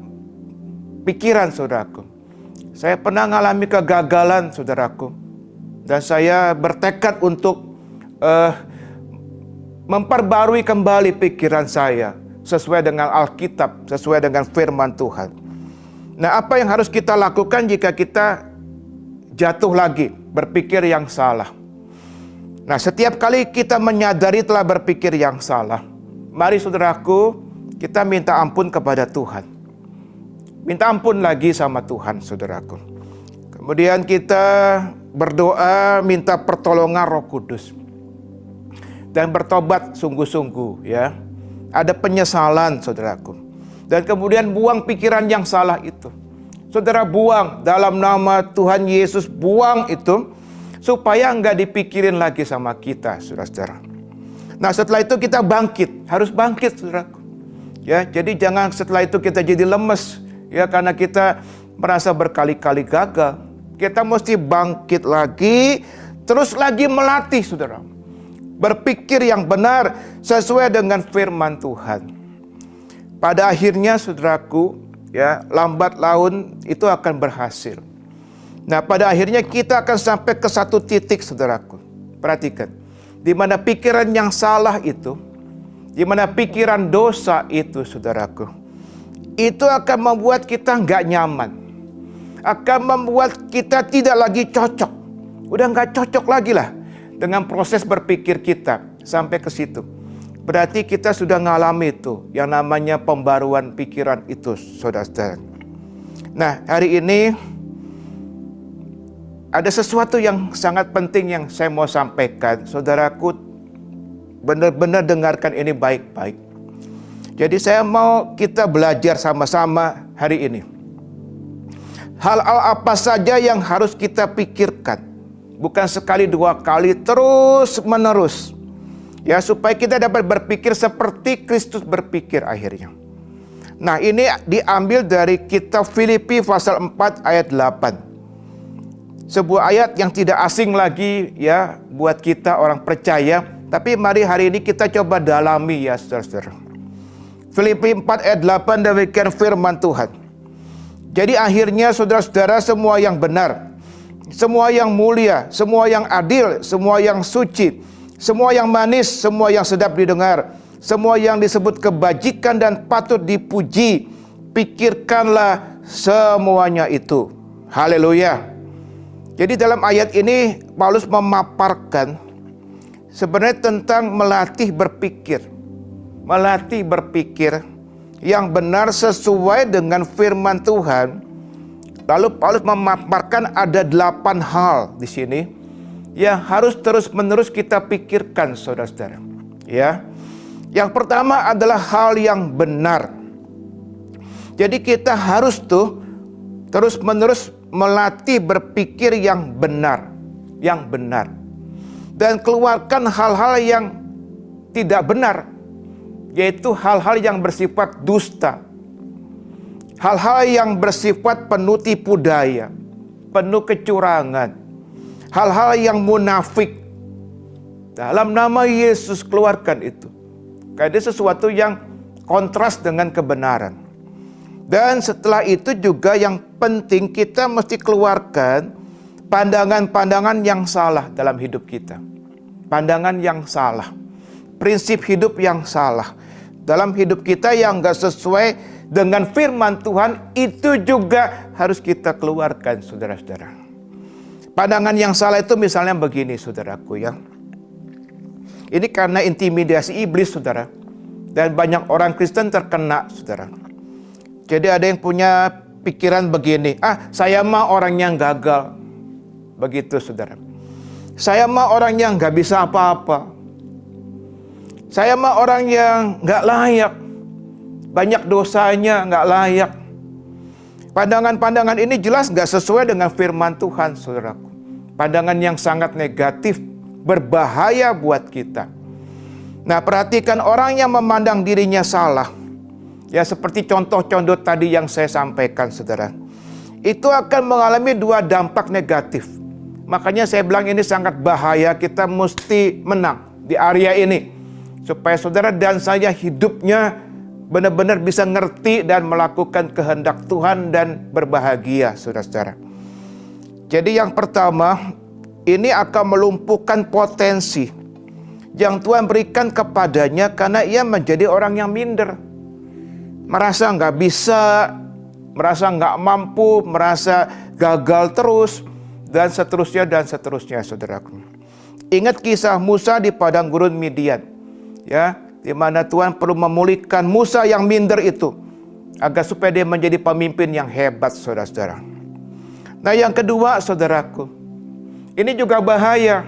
pikiran, saudaraku. Saya pernah mengalami kegagalan, saudaraku. Dan saya bertekad untuk memperbarui kembali pikiran saya sesuai dengan Alkitab, sesuai dengan firman Tuhan. Nah, apa yang harus kita lakukan jika kita jatuh lagi berpikir yang salah? Nah, setiap kali kita menyadari telah berpikir yang salah, mari, saudaraku, kita minta ampun kepada Tuhan. Minta ampun lagi sama Tuhan, saudaraku. Kemudian kita berdoa minta pertolongan Roh Kudus. Dan bertobat sungguh-sungguh, ya. Ada penyesalan, saudaraku. Dan kemudian buang pikiran yang salah itu. Saudara, buang dalam nama Tuhan Yesus, buang itu supaya enggak dipikirin lagi sama kita, saudara-saudara. Nah, setelah itu kita bangkit, harus bangkit, saudaraku. Ya, jadi jangan setelah itu kita jadi lemes, ya, karena kita merasa berkali-kali gagal. Kita mesti bangkit lagi, terus lagi melatih, saudara. Berpikir yang benar sesuai dengan firman Tuhan. Pada akhirnya, saudaraku, ya, lambat laun itu akan berhasil. Nah, pada akhirnya kita akan sampai ke satu titik, saudaraku. Perhatikan, di mana pikiran yang salah itu, di mana pikiran dosa itu, saudaraku, itu akan membuat kita nggak nyaman, akan membuat kita tidak lagi cocok, udah nggak cocok lagi lah dengan proses berpikir kita sampai ke situ. Berarti kita sudah ngalami itu yang namanya pembaruan pikiran itu, saudara-saudara. Nah, hari ini ada sesuatu yang sangat penting yang saya mau sampaikan. Saudaraku, benar-benar dengarkan ini baik-baik. Jadi saya mau kita belajar sama-sama hari ini. Hal-hal apa saja yang harus kita pikirkan. Bukan sekali 2 kali, terus menerus. Ya, supaya kita dapat berpikir seperti Kristus berpikir akhirnya. Nah, ini diambil dari kitab Filipi pasal 4 ayat 8. Sebuah ayat yang tidak asing lagi, ya, buat kita orang percaya. Tapi mari hari ini kita coba dalami, ya, saudara-saudara. Filipi 4 ayat 8, demikian firman Tuhan. Jadi akhirnya saudara-saudara, semua yang benar, semua yang mulia, semua yang adil, semua yang suci, semua yang manis, semua yang sedap didengar, semua yang disebut kebajikan dan patut dipuji, pikirkanlah semuanya itu. Haleluya. Jadi dalam ayat ini Paulus memaparkan sebenarnya tentang melatih berpikir. Melatih berpikir yang benar sesuai dengan firman Tuhan. Lalu Paulus memaparkan ada 8 hal di sini yang harus terus-menerus kita pikirkan, saudara-saudara. Ya. Yang pertama adalah hal yang benar. Jadi kita harus terus-menerus melatih berpikir yang benar, dan keluarkan hal-hal yang tidak benar, yaitu hal-hal yang bersifat dusta, hal-hal yang bersifat penuh tipu daya, penuh kecurangan, hal-hal yang munafik. Dalam nama Yesus keluarkan itu. Karena sesuatu yang kontras dengan kebenaran. Dan setelah itu juga yang penting kita mesti keluarkan pandangan-pandangan yang salah dalam hidup kita. Pandangan yang salah, prinsip hidup yang salah dalam hidup kita yang gak sesuai dengan firman Tuhan, itu juga harus kita keluarkan, saudara-saudara. Pandangan yang salah itu misalnya begini, saudaraku ya. Ini karena intimidasi iblis, saudara. Dan banyak orang Kristen terkena, saudara. Jadi ada yang punya pikiran begini, saya mah orang yang gagal. Begitu, saudara. Saya mah orang yang gak bisa apa-apa. Saya mah orang yang gak layak. Banyak dosanya, gak layak. Pandangan-pandangan ini jelas gak sesuai dengan firman Tuhan, saudaraku. Pandangan yang sangat negatif, berbahaya buat kita. Nah, perhatikan orang yang memandang dirinya salah. Ya, seperti contoh-contoh tadi yang saya sampaikan, saudara. Itu akan mengalami 2 dampak negatif. Makanya saya bilang ini sangat bahaya, kita mesti menang di area ini. Supaya saudara dan saya hidupnya benar-benar bisa ngerti dan melakukan kehendak Tuhan dan berbahagia, saudara-saudara. Jadi yang pertama, ini akan melumpuhkan potensi yang Tuhan berikan kepadanya karena ia menjadi orang yang minder. Merasa nggak bisa, merasa nggak mampu, merasa gagal terus, dan seterusnya, saudaraku. Ingat kisah Musa di padang gurun Midian, ya, di mana Tuhan perlu memulihkan Musa yang minder itu, agar supaya dia menjadi pemimpin yang hebat, saudara-saudara. Nah, yang kedua, saudaraku, ini juga bahaya.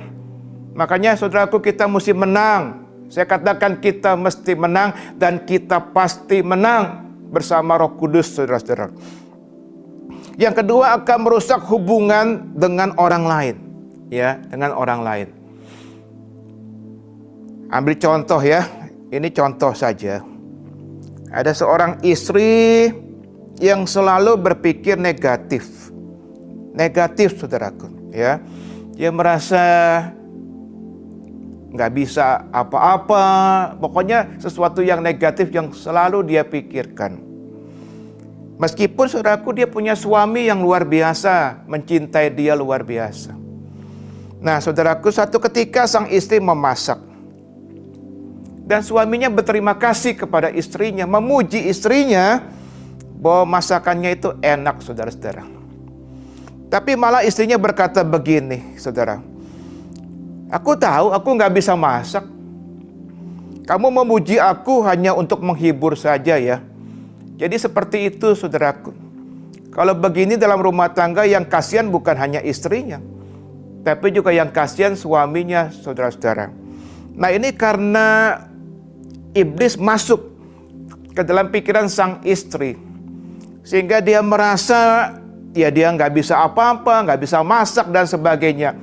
Makanya, saudaraku, kita mesti menang. Saya katakan kita mesti menang dan kita pasti menang bersama Roh Kudus, saudara-saudara. Yang kedua akan merusak hubungan dengan orang lain, ya, dengan orang lain. Ambil contoh ya, ini contoh saja. Ada seorang istri yang selalu berpikir negatif, saudaraku, ya. Dia merasa nggak bisa apa-apa, pokoknya sesuatu yang negatif yang selalu dia pikirkan. Meskipun saudaraku dia punya suami yang luar biasa, mencintai dia luar biasa. Nah, saudaraku, satu ketika sang istri memasak. Dan suaminya berterima kasih kepada istrinya, memuji istrinya bahwa masakannya itu enak, saudara-saudara. Tapi malah istrinya berkata begini, saudara. Aku tahu aku nggak bisa masak. Kamu memuji aku hanya untuk menghibur saja ya. Jadi seperti itu, saudaraku. Kalau begini dalam rumah tangga, yang kasihan bukan hanya istrinya, tapi juga yang kasihan suaminya, saudara-saudara. Nah, ini karena iblis masuk ke dalam pikiran sang istri, sehingga dia merasa ya dia nggak bisa apa-apa, nggak bisa masak dan sebagainya.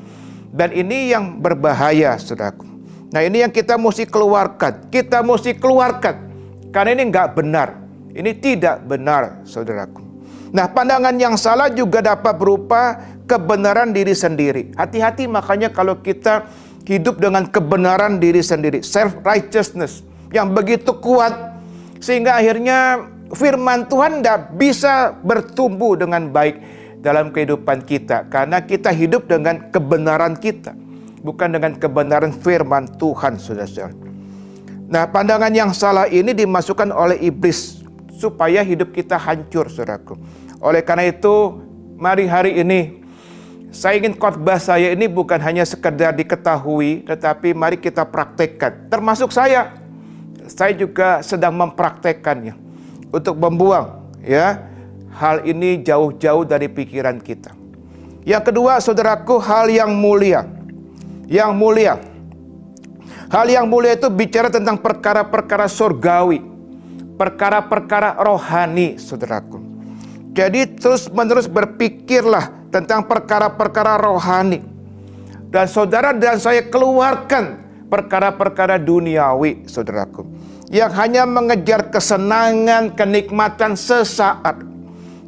Dan ini yang berbahaya, saudaraku. Nah, ini yang kita mesti keluarkan. Kita mesti keluarkan. Karena ini nggak benar. Ini tidak benar, saudaraku. Nah, pandangan yang salah juga dapat berupa kebenaran diri sendiri. Hati-hati makanya kalau kita hidup dengan kebenaran diri sendiri. Self-righteousness yang begitu kuat. Sehingga akhirnya firman Tuhan tidak bisa bertumbuh dengan baik dalam kehidupan kita, karena kita hidup dengan kebenaran kita, bukan dengan kebenaran firman Tuhan, saudara-saudara. Nah, pandangan yang salah ini dimasukkan oleh iblis supaya hidup kita hancur, saudaraku. Oleh karena itu, mari hari ini saya ingin khotbah saya ini bukan hanya sekedar diketahui, tetapi mari kita praktekkan. Termasuk saya juga sedang mempraktekkannya untuk membuang hal ini jauh-jauh dari pikiran kita. Yang kedua, saudaraku, hal yang mulia. Yang mulia. Hal yang mulia itu bicara tentang perkara-perkara surgawi, perkara-perkara rohani, saudaraku. Jadi terus-menerus berpikirlah tentang perkara-perkara rohani. Dan saudara dan saya keluarkan perkara-perkara duniawi, saudaraku, yang hanya mengejar kesenangan, kenikmatan sesaat.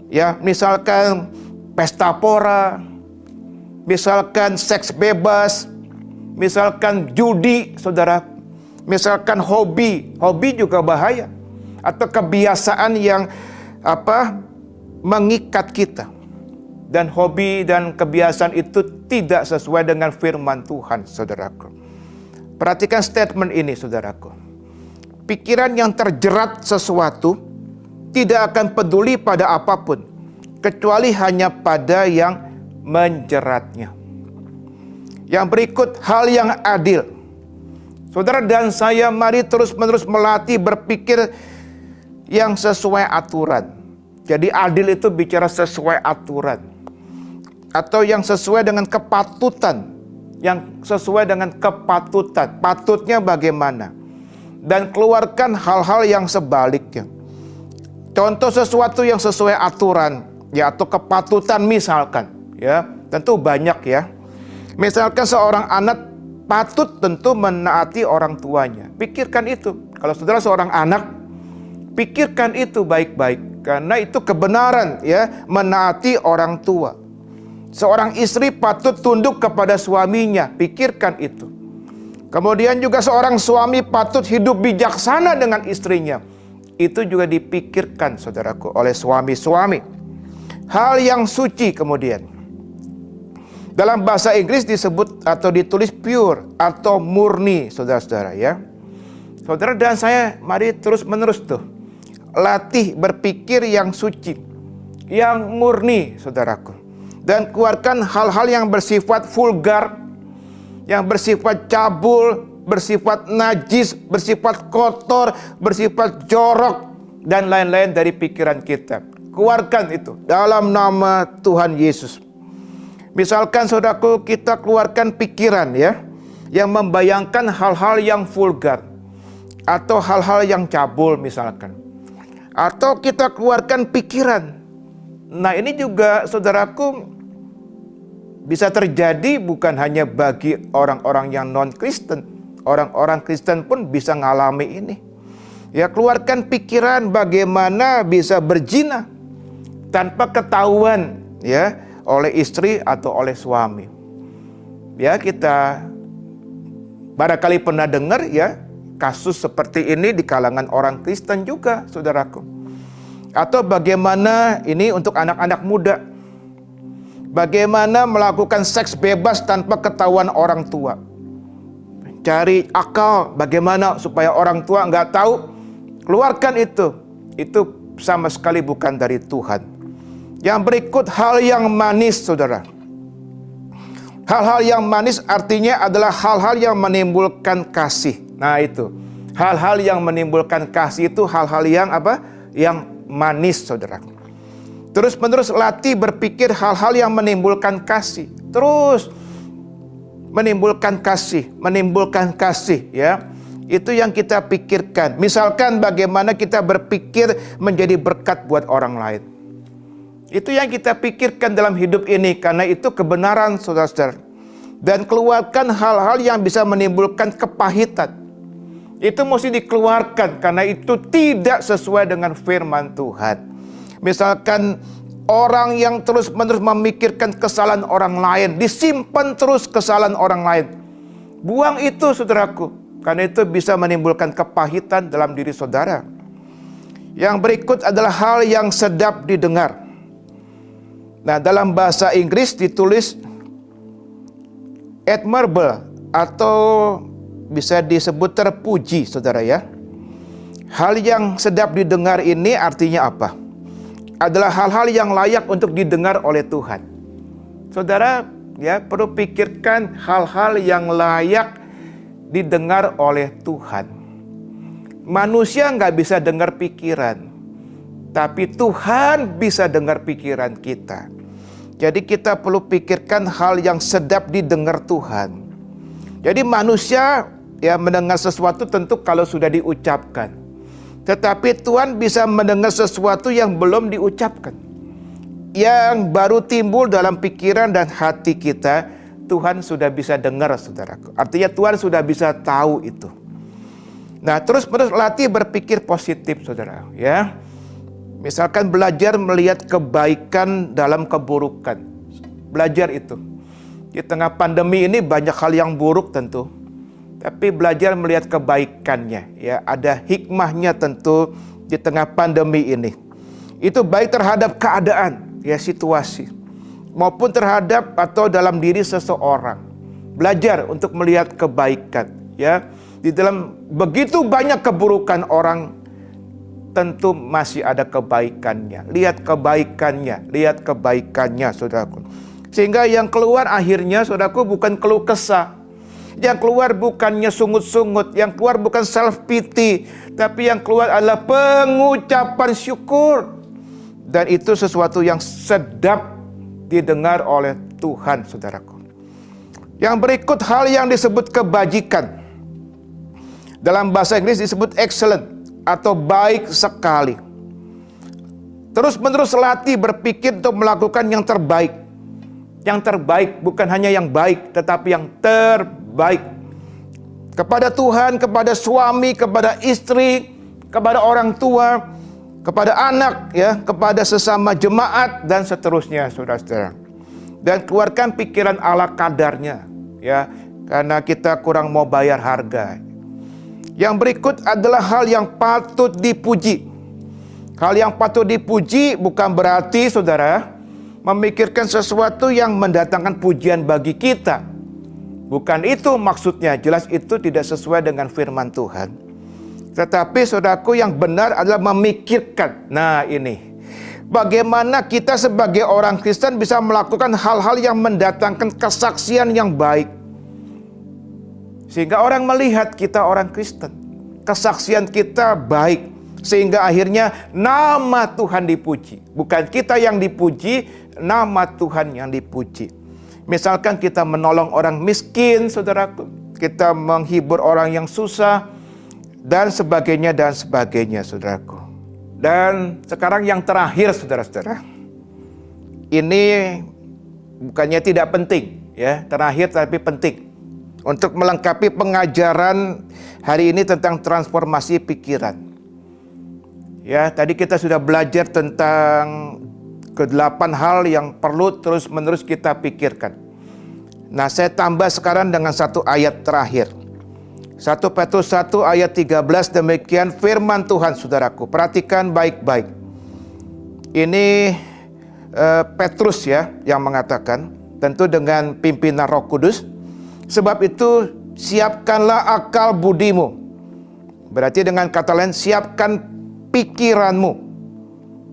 Ya, misalkan pesta pora, misalkan seks bebas, misalkan judi, saudara, misalkan hobi juga bahaya, atau kebiasaan yang mengikat kita. Dan hobi dan kebiasaan itu tidak sesuai dengan firman Tuhan, saudaraku. Perhatikan statement ini, saudaraku. Pikiran yang terjerat sesuatu tidak akan peduli pada apapun, kecuali hanya pada yang menjeratnya. Yang berikut, hal yang adil. Saudara dan saya mari terus-menerus melatih berpikir yang sesuai aturan. Jadi adil itu bicara sesuai aturan, atau yang sesuai dengan kepatutan. Yang sesuai dengan kepatutan, patutnya bagaimana, dan keluarkan hal-hal yang sebaliknya. Contoh sesuatu yang sesuai aturan, ya, atau kepatutan, misalkan, ya, tentu banyak, ya. Misalkan seorang anak patut tentu menaati orang tuanya. Pikirkan itu. Kalau saudara seorang anak, pikirkan itu baik-baik, karena itu kebenaran, ya, menaati orang tua. Seorang istri patut tunduk kepada suaminya, pikirkan itu. Kemudian juga seorang suami patut hidup bijaksana dengan istrinya. Itu juga dipikirkan, saudaraku, oleh suami-suami. Hal yang suci kemudian. Dalam bahasa Inggris disebut atau ditulis pure atau murni, saudara-saudara, ya. Saudara dan saya mari terus-menerus latih berpikir yang suci, yang murni, saudaraku. Dan keluarkan hal-hal yang bersifat vulgar, yang bersifat cabul, bersifat najis, bersifat kotor, bersifat jorok, dan lain-lain dari pikiran kita. Keluarkan itu dalam nama Tuhan Yesus. Misalkan, saudaraku, kita keluarkan pikiran, ya, yang membayangkan hal-hal yang vulgar, atau hal-hal yang cabul misalkan. Atau kita keluarkan pikiran. Nah, ini juga, saudaraku, bisa terjadi bukan hanya bagi orang-orang yang non-Kristen. Orang-orang Kristen pun bisa ngalami ini. Ya, keluarkan pikiran bagaimana bisa berzina tanpa ketahuan, ya, oleh istri atau oleh suami. Ya, kita barangkali pernah dengar, ya, kasus seperti ini di kalangan orang Kristen juga, saudaraku. Atau bagaimana ini untuk anak-anak muda. Bagaimana melakukan seks bebas tanpa ketahuan orang tua. Cari akal bagaimana supaya orang tua nggak tahu. Keluarkan itu. Itu sama sekali bukan dari Tuhan. Yang berikut, hal yang manis, saudara. Hal-hal yang manis artinya adalah hal-hal yang menimbulkan kasih. Nah, itu. Hal-hal yang menimbulkan kasih itu hal-hal yang apa? Yang manis, saudara. Terus-menerus latih berpikir hal-hal yang menimbulkan kasih. Terus menimbulkan kasih, ya. Itu yang kita pikirkan. Misalkan bagaimana kita berpikir menjadi berkat buat orang lain. Itu yang kita pikirkan dalam hidup ini, karena itu kebenaran, saudara-saudara. Dan keluarkan hal-hal yang bisa menimbulkan kepahitan. Itu mesti dikeluarkan, karena itu tidak sesuai dengan firman Tuhan. Misalkan orang yang terus-menerus memikirkan kesalahan orang lain, disimpan terus kesalahan orang lain. Buang itu, saudaraku, karena itu bisa menimbulkan kepahitan dalam diri saudara. Yang berikut adalah hal yang sedap didengar. Nah, dalam bahasa Inggris ditulis admirable atau bisa disebut terpuji, saudara ya. Hal yang sedap didengar ini artinya apa? Adalah hal-hal yang layak untuk didengar oleh Tuhan. Saudara ya perlu pikirkan hal-hal yang layak didengar oleh Tuhan. Manusia nggak bisa dengar pikiran, tapi Tuhan bisa dengar pikiran kita. Jadi kita perlu pikirkan hal yang sedap didengar Tuhan. Jadi manusia ya mendengar sesuatu tentu kalau sudah diucapkan. Tetapi Tuhan bisa mendengar sesuatu yang belum diucapkan, yang baru timbul dalam pikiran dan hati kita. Tuhan sudah bisa dengar, saudaraku. Artinya Tuhan sudah bisa tahu itu. Nah, terus-menerus latih berpikir positif, saudara. Ya, misalkan belajar melihat kebaikan dalam keburukan. Belajar itu. Di tengah pandemi ini banyak hal yang buruk tentu. Tapi belajar melihat kebaikannya, ya ada hikmahnya tentu di tengah pandemi ini. Itu baik terhadap keadaan, ya situasi, maupun terhadap atau dalam diri seseorang. Belajar untuk melihat kebaikan, ya di dalam begitu banyak keburukan orang, tentu masih ada kebaikannya. Lihat kebaikannya, saudaraku. Sehingga yang keluar akhirnya, saudaraku, bukan keluh kesah. Yang keluar bukannya sungut-sungut, yang keluar bukan self pity, tapi yang keluar adalah pengucapan syukur. Dan itu sesuatu yang sedap didengar oleh Tuhan, saudaraku. Yang berikut hal yang disebut kebajikan. Dalam bahasa Inggris disebut excellent atau baik sekali. Terus-menerus latih berpikir untuk melakukan yang terbaik. Yang terbaik bukan hanya yang baik, tetapi yang terbaik. Kepada Tuhan, kepada suami, kepada istri, kepada orang tua, kepada anak, ya, kepada sesama jemaat, dan seterusnya, saudara-saudara. Dan keluarkan pikiran ala kadarnya, ya, karena kita kurang mau bayar harga. Yang berikut adalah hal yang patut dipuji. Hal yang patut dipuji bukan berarti, saudara, memikirkan sesuatu yang mendatangkan pujian bagi kita. Bukan itu maksudnya, jelas itu tidak sesuai dengan firman Tuhan. Tetapi saudaraku, yang benar adalah memikirkan. Nah ini, bagaimana kita sebagai orang Kristen bisa melakukan hal-hal yang mendatangkan kesaksian yang baik. Sehingga orang melihat kita orang Kristen. Kesaksian kita baik. Sehingga akhirnya nama Tuhan dipuji. Bukan kita yang dipuji, nama Tuhan yang dipuji. Misalkan kita menolong orang miskin, saudaraku. Kita menghibur orang yang susah. Dan sebagainya, saudaraku. Dan sekarang yang terakhir, saudara-saudara. Ini bukannya tidak penting, ya, terakhir tapi penting. Untuk melengkapi pengajaran hari ini tentang transformasi pikiran. Ya, tadi kita sudah belajar tentang ke-8 hal yang perlu terus-menerus kita pikirkan. Nah, saya tambah sekarang dengan satu ayat terakhir. 1 Petrus 1 ayat 13, demikian firman Tuhan, saudaraku. Perhatikan baik-baik. Ini Petrus ya yang mengatakan, tentu dengan pimpinan Roh Kudus. Sebab itu siapkanlah akal budimu. Berarti dengan kata lain, siapkan pikiranmu.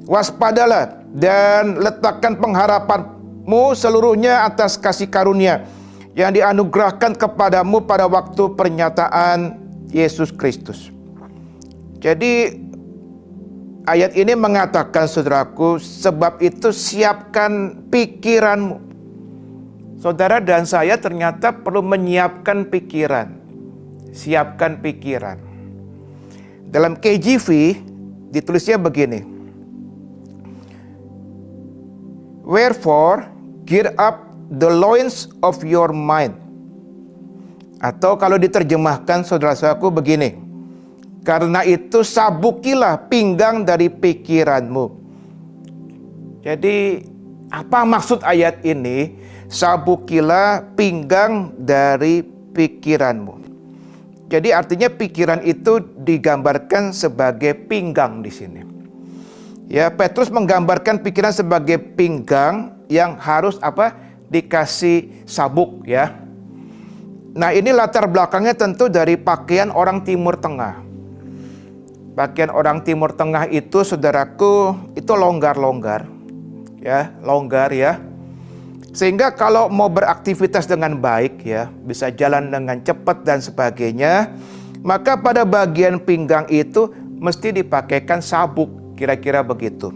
Waspadalah dan letakkan pengharapanmu seluruhnya atas kasih karunia yang dianugerahkan kepadamu pada waktu pernyataan Yesus Kristus. Jadi ayat ini mengatakan, saudaraku, sebab itu siapkan pikiranmu. Saudara dan saya ternyata perlu menyiapkan pikiran. Siapkan pikiran. Dalam KJV ditulisnya begini. Wherefore, gear up the loins of your mind. Atau kalau diterjemahkan, saudara-saudaraku, begini. Karena itu sabukilah pinggang dari pikiranmu. Jadi, apa maksud ayat ini? Sabukilah pinggang dari pikiranmu. Jadi artinya pikiran itu digambarkan sebagai pinggang di sini. Ya, Petrus menggambarkan pikiran sebagai pinggang yang harus dikasih sabuk ya. Nah, ini latar belakangnya tentu dari pakaian orang Timur Tengah. Pakaian orang Timur Tengah itu, saudaraku, itu longgar-longgar. Ya, longgar ya. Sehingga kalau mau beraktivitas dengan baik ya, bisa jalan dengan cepat dan sebagainya, maka pada bagian pinggang itu mesti dipakaikan sabuk, kira-kira begitu.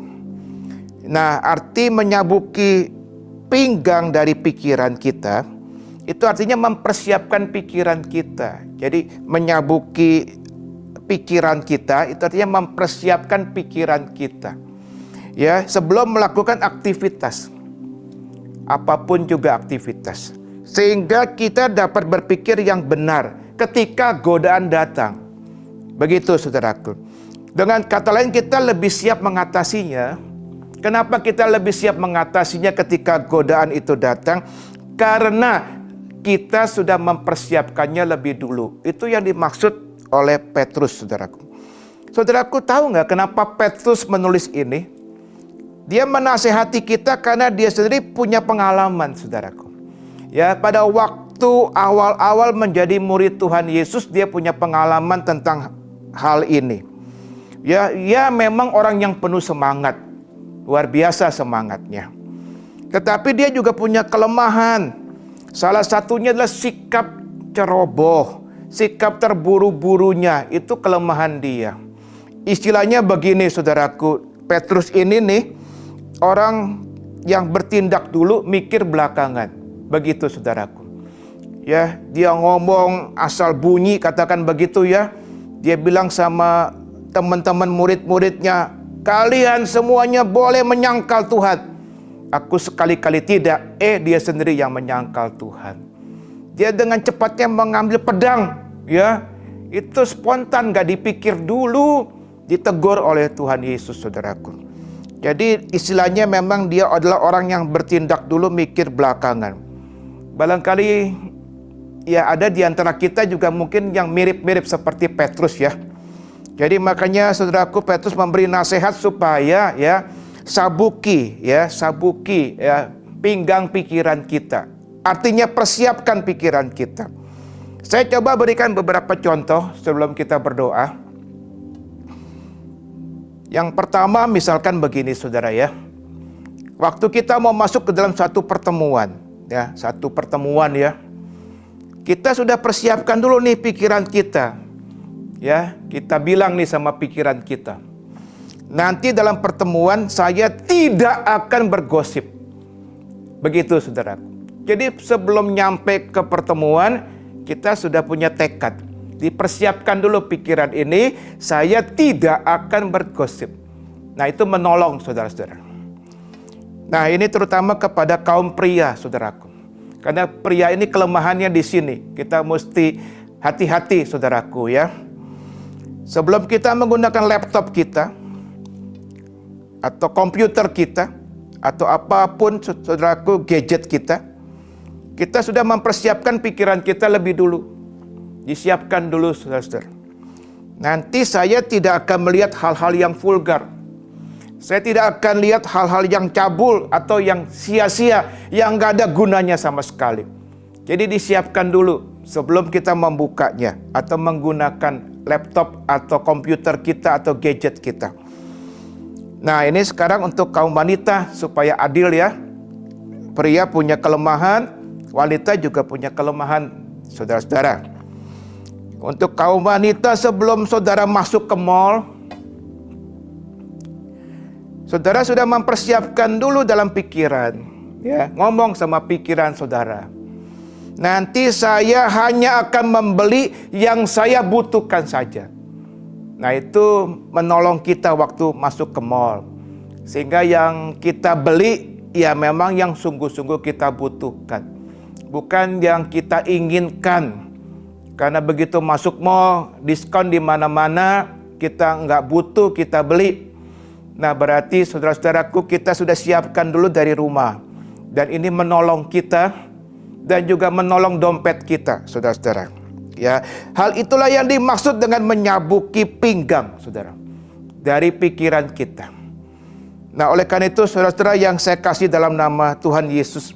Nah, arti menyabuki pinggang dari pikiran kita, itu artinya mempersiapkan pikiran kita. Jadi menyabuki pikiran kita, itu artinya mempersiapkan pikiran kita. Ya, sebelum melakukan aktivitas. Apapun juga aktivitas. Sehingga kita dapat berpikir yang benar ketika godaan datang. Begitu saudaraku. Dengan kata lain kita lebih siap mengatasinya. Kenapa kita lebih siap mengatasinya ketika godaan itu datang? Karena kita sudah mempersiapkannya lebih dulu. Itu yang dimaksud oleh Petrus, saudaraku. Saudaraku, tahu nggak kenapa Petrus menulis ini? Dia menasehati kita karena dia sendiri punya pengalaman, saudaraku. Ya, pada waktu awal-awal menjadi murid Tuhan Yesus, dia punya pengalaman tentang hal ini. Ya, ia memang orang yang penuh semangat. Luar biasa semangatnya. Tetapi dia juga punya kelemahan. Salah satunya adalah sikap ceroboh, sikap terburu-burunya, itu kelemahan dia. Istilahnya begini, saudaraku, Petrus ini nih, orang yang bertindak dulu, mikir belakangan. Begitu saudaraku. Ya, dia ngomong asal bunyi, katakan begitu ya. Dia bilang sama teman-teman murid-muridnya, kalian semuanya boleh menyangkal Tuhan. Aku sekali-kali tidak. Dia sendiri yang menyangkal Tuhan. Dia dengan cepatnya mengambil pedang. Ya, itu spontan, gak dipikir dulu. Ditegur oleh Tuhan Yesus, saudaraku. Jadi istilahnya memang dia adalah orang yang bertindak dulu, mikir belakangan. Barangkali ya ada di antara kita juga mungkin yang mirip-mirip seperti Petrus ya. Jadi makanya saudaraku, Petrus memberi nasihat supaya ya sabuki pinggang pikiran kita. Artinya persiapkan pikiran kita. Saya coba berikan beberapa contoh sebelum kita berdoa. Yang pertama misalkan begini saudara ya. Waktu kita mau masuk ke dalam satu pertemuan ya, kita sudah persiapkan dulu nih pikiran kita. Ya, kita bilang nih sama pikiran kita. Nanti dalam pertemuan saya tidak akan bergosip. Begitu saudara. Jadi sebelum nyampe ke pertemuan, kita sudah punya tekad. Dipersiapkan dulu pikiran ini, saya tidak akan bergosip. Nah, itu menolong saudara-saudara. Nah, ini terutama kepada kaum pria, saudaraku. Karena pria ini kelemahannya di sini. Kita mesti hati-hati, saudaraku ya. Sebelum kita menggunakan laptop kita, atau komputer kita, atau apapun, saudaraku, gadget kita sudah mempersiapkan pikiran kita lebih dulu. Disiapkan dulu, saudara-saudara. Nanti saya tidak akan melihat hal-hal yang vulgar. Saya tidak akan lihat hal-hal yang cabul atau yang sia-sia, yang gak ada gunanya sama sekali. Jadi disiapkan dulu sebelum kita membukanya atau menggunakan laptop atau komputer kita atau gadget kita. Nah, ini sekarang untuk kaum wanita supaya adil ya. Pria punya kelemahan, wanita juga punya kelemahan, saudara-saudara. Untuk kaum wanita, sebelum saudara masuk ke mall, saudara sudah mempersiapkan dulu dalam pikiran, ya, ngomong sama pikiran saudara. Nanti saya hanya akan membeli yang saya butuhkan saja. Nah, itu menolong kita waktu masuk ke mall. Sehingga yang kita beli, ya memang yang sungguh-sungguh kita butuhkan. Bukan yang kita inginkan. Karena begitu masuk mall, diskon di mana-mana, kita nggak butuh, kita beli. Nah, berarti saudara-saudaraku, kita sudah siapkan dulu dari rumah. Dan ini menolong kita dan juga menolong dompet kita, saudara-saudara. Ya, hal itulah yang dimaksud dengan menyabuki pinggang, saudara, dari pikiran kita. Nah, oleh karena itu saudara-saudara yang saya kasih dalam nama Tuhan Yesus,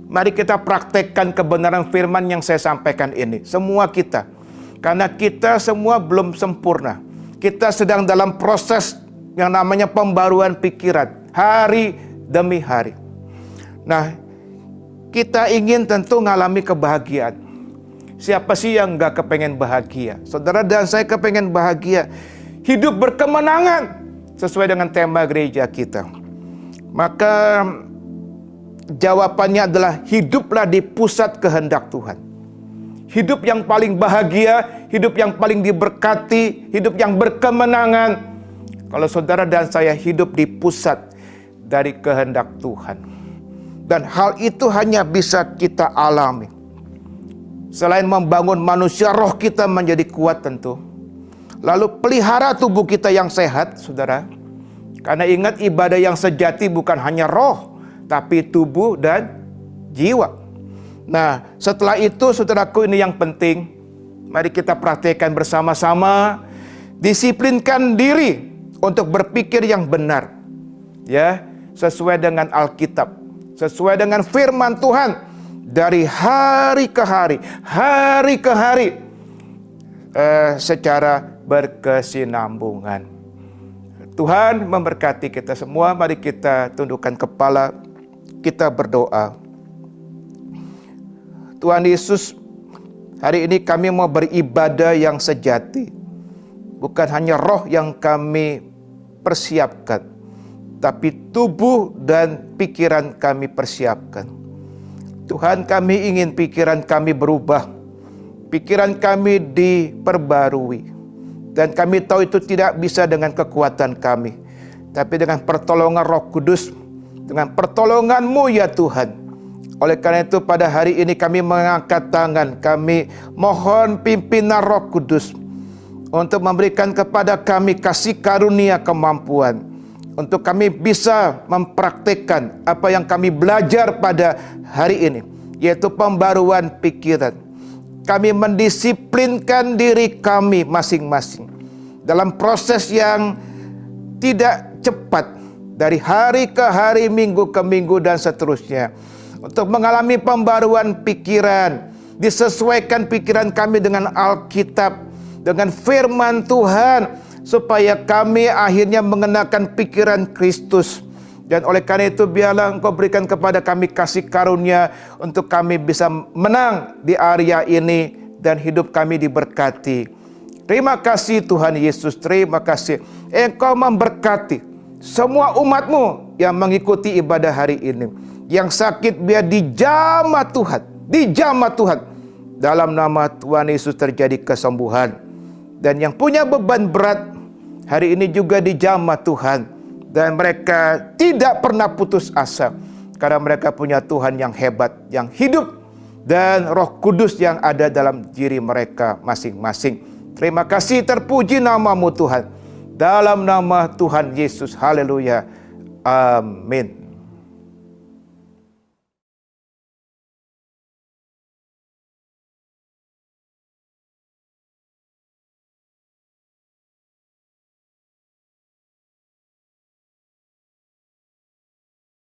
mari kita praktekkan kebenaran firman yang saya sampaikan ini. Semua kita. Karena kita semua belum sempurna. Kita sedang dalam proses yang namanya pembaruan pikiran. Hari demi hari. Nah, kita ingin tentu mengalami kebahagiaan. Siapa sih yang gak kepengen bahagia? Saudara dan saya kepengen bahagia. Hidup berkemenangan. Sesuai dengan tema gereja kita. Maka jawabannya adalah hiduplah di pusat kehendak Tuhan. Hidup yang paling bahagia, hidup yang paling diberkati, hidup yang berkemenangan. Kalau saudara dan saya hidup di pusat dari kehendak Tuhan. Dan hal itu hanya bisa kita alami. Selain membangun manusia, roh kita menjadi kuat tentu. Lalu pelihara tubuh kita yang sehat, saudara. Karena ingat ibadah yang sejati bukan hanya roh, tapi tubuh dan jiwa. Nah, setelah itu saudaraku ini yang penting. Mari kita praktekkan bersama-sama. Disiplinkan diri untuk berpikir yang benar. Ya, sesuai dengan Alkitab. Sesuai dengan firman Tuhan. Dari hari ke hari. Hari ke hari. Secara berkesinambungan. Tuhan memberkati kita semua. Mari kita tundukkan kepala, kita berdoa. Tuhan Yesus, hari ini kami mau beribadah yang sejati. Bukan hanya roh yang kami persiapkan, tapi tubuh dan pikiran kami persiapkan. Tuhan, kami ingin pikiran kami berubah. Pikiran kami diperbarui. Dan kami tahu itu tidak bisa dengan kekuatan kami. Tapi dengan pertolongan Roh Kudus. Dengan pertolongan-Mu ya Tuhan. Oleh karena itu pada hari ini kami mengangkat tangan. Kami mohon pimpinan Roh Kudus. Untuk memberikan kepada kami kasih karunia kemampuan. Untuk kami bisa mempraktikkan apa yang kami belajar pada hari ini. Yaitu pembaruan pikiran. Kami mendisiplinkan diri kami masing-masing dalam proses yang tidak cepat dari hari ke hari, minggu ke minggu dan seterusnya untuk mengalami pembaruan pikiran, disesuaikan pikiran kami dengan Alkitab, dengan firman Tuhan supaya kami akhirnya mengenakan pikiran Kristus. Dan oleh karena itu biarlah Engkau berikan kepada kami kasih karunia untuk kami bisa menang di area ini dan hidup kami diberkati. Terima kasih Tuhan Yesus, terima kasih. Engkau memberkati semua umat-Mu yang mengikuti ibadah hari ini. Yang sakit biar dijamah Tuhan, dijamah Tuhan. Dalam nama Tuhan Yesus terjadi kesembuhan. Dan yang punya beban berat hari ini juga dijamah Tuhan. Dan mereka tidak pernah putus asa. Karena mereka punya Tuhan yang hebat, yang hidup. Dan Roh Kudus yang ada dalam diri mereka masing-masing. Terima kasih, terpuji nama-Mu Tuhan. Dalam nama Tuhan Yesus, haleluya. Amin.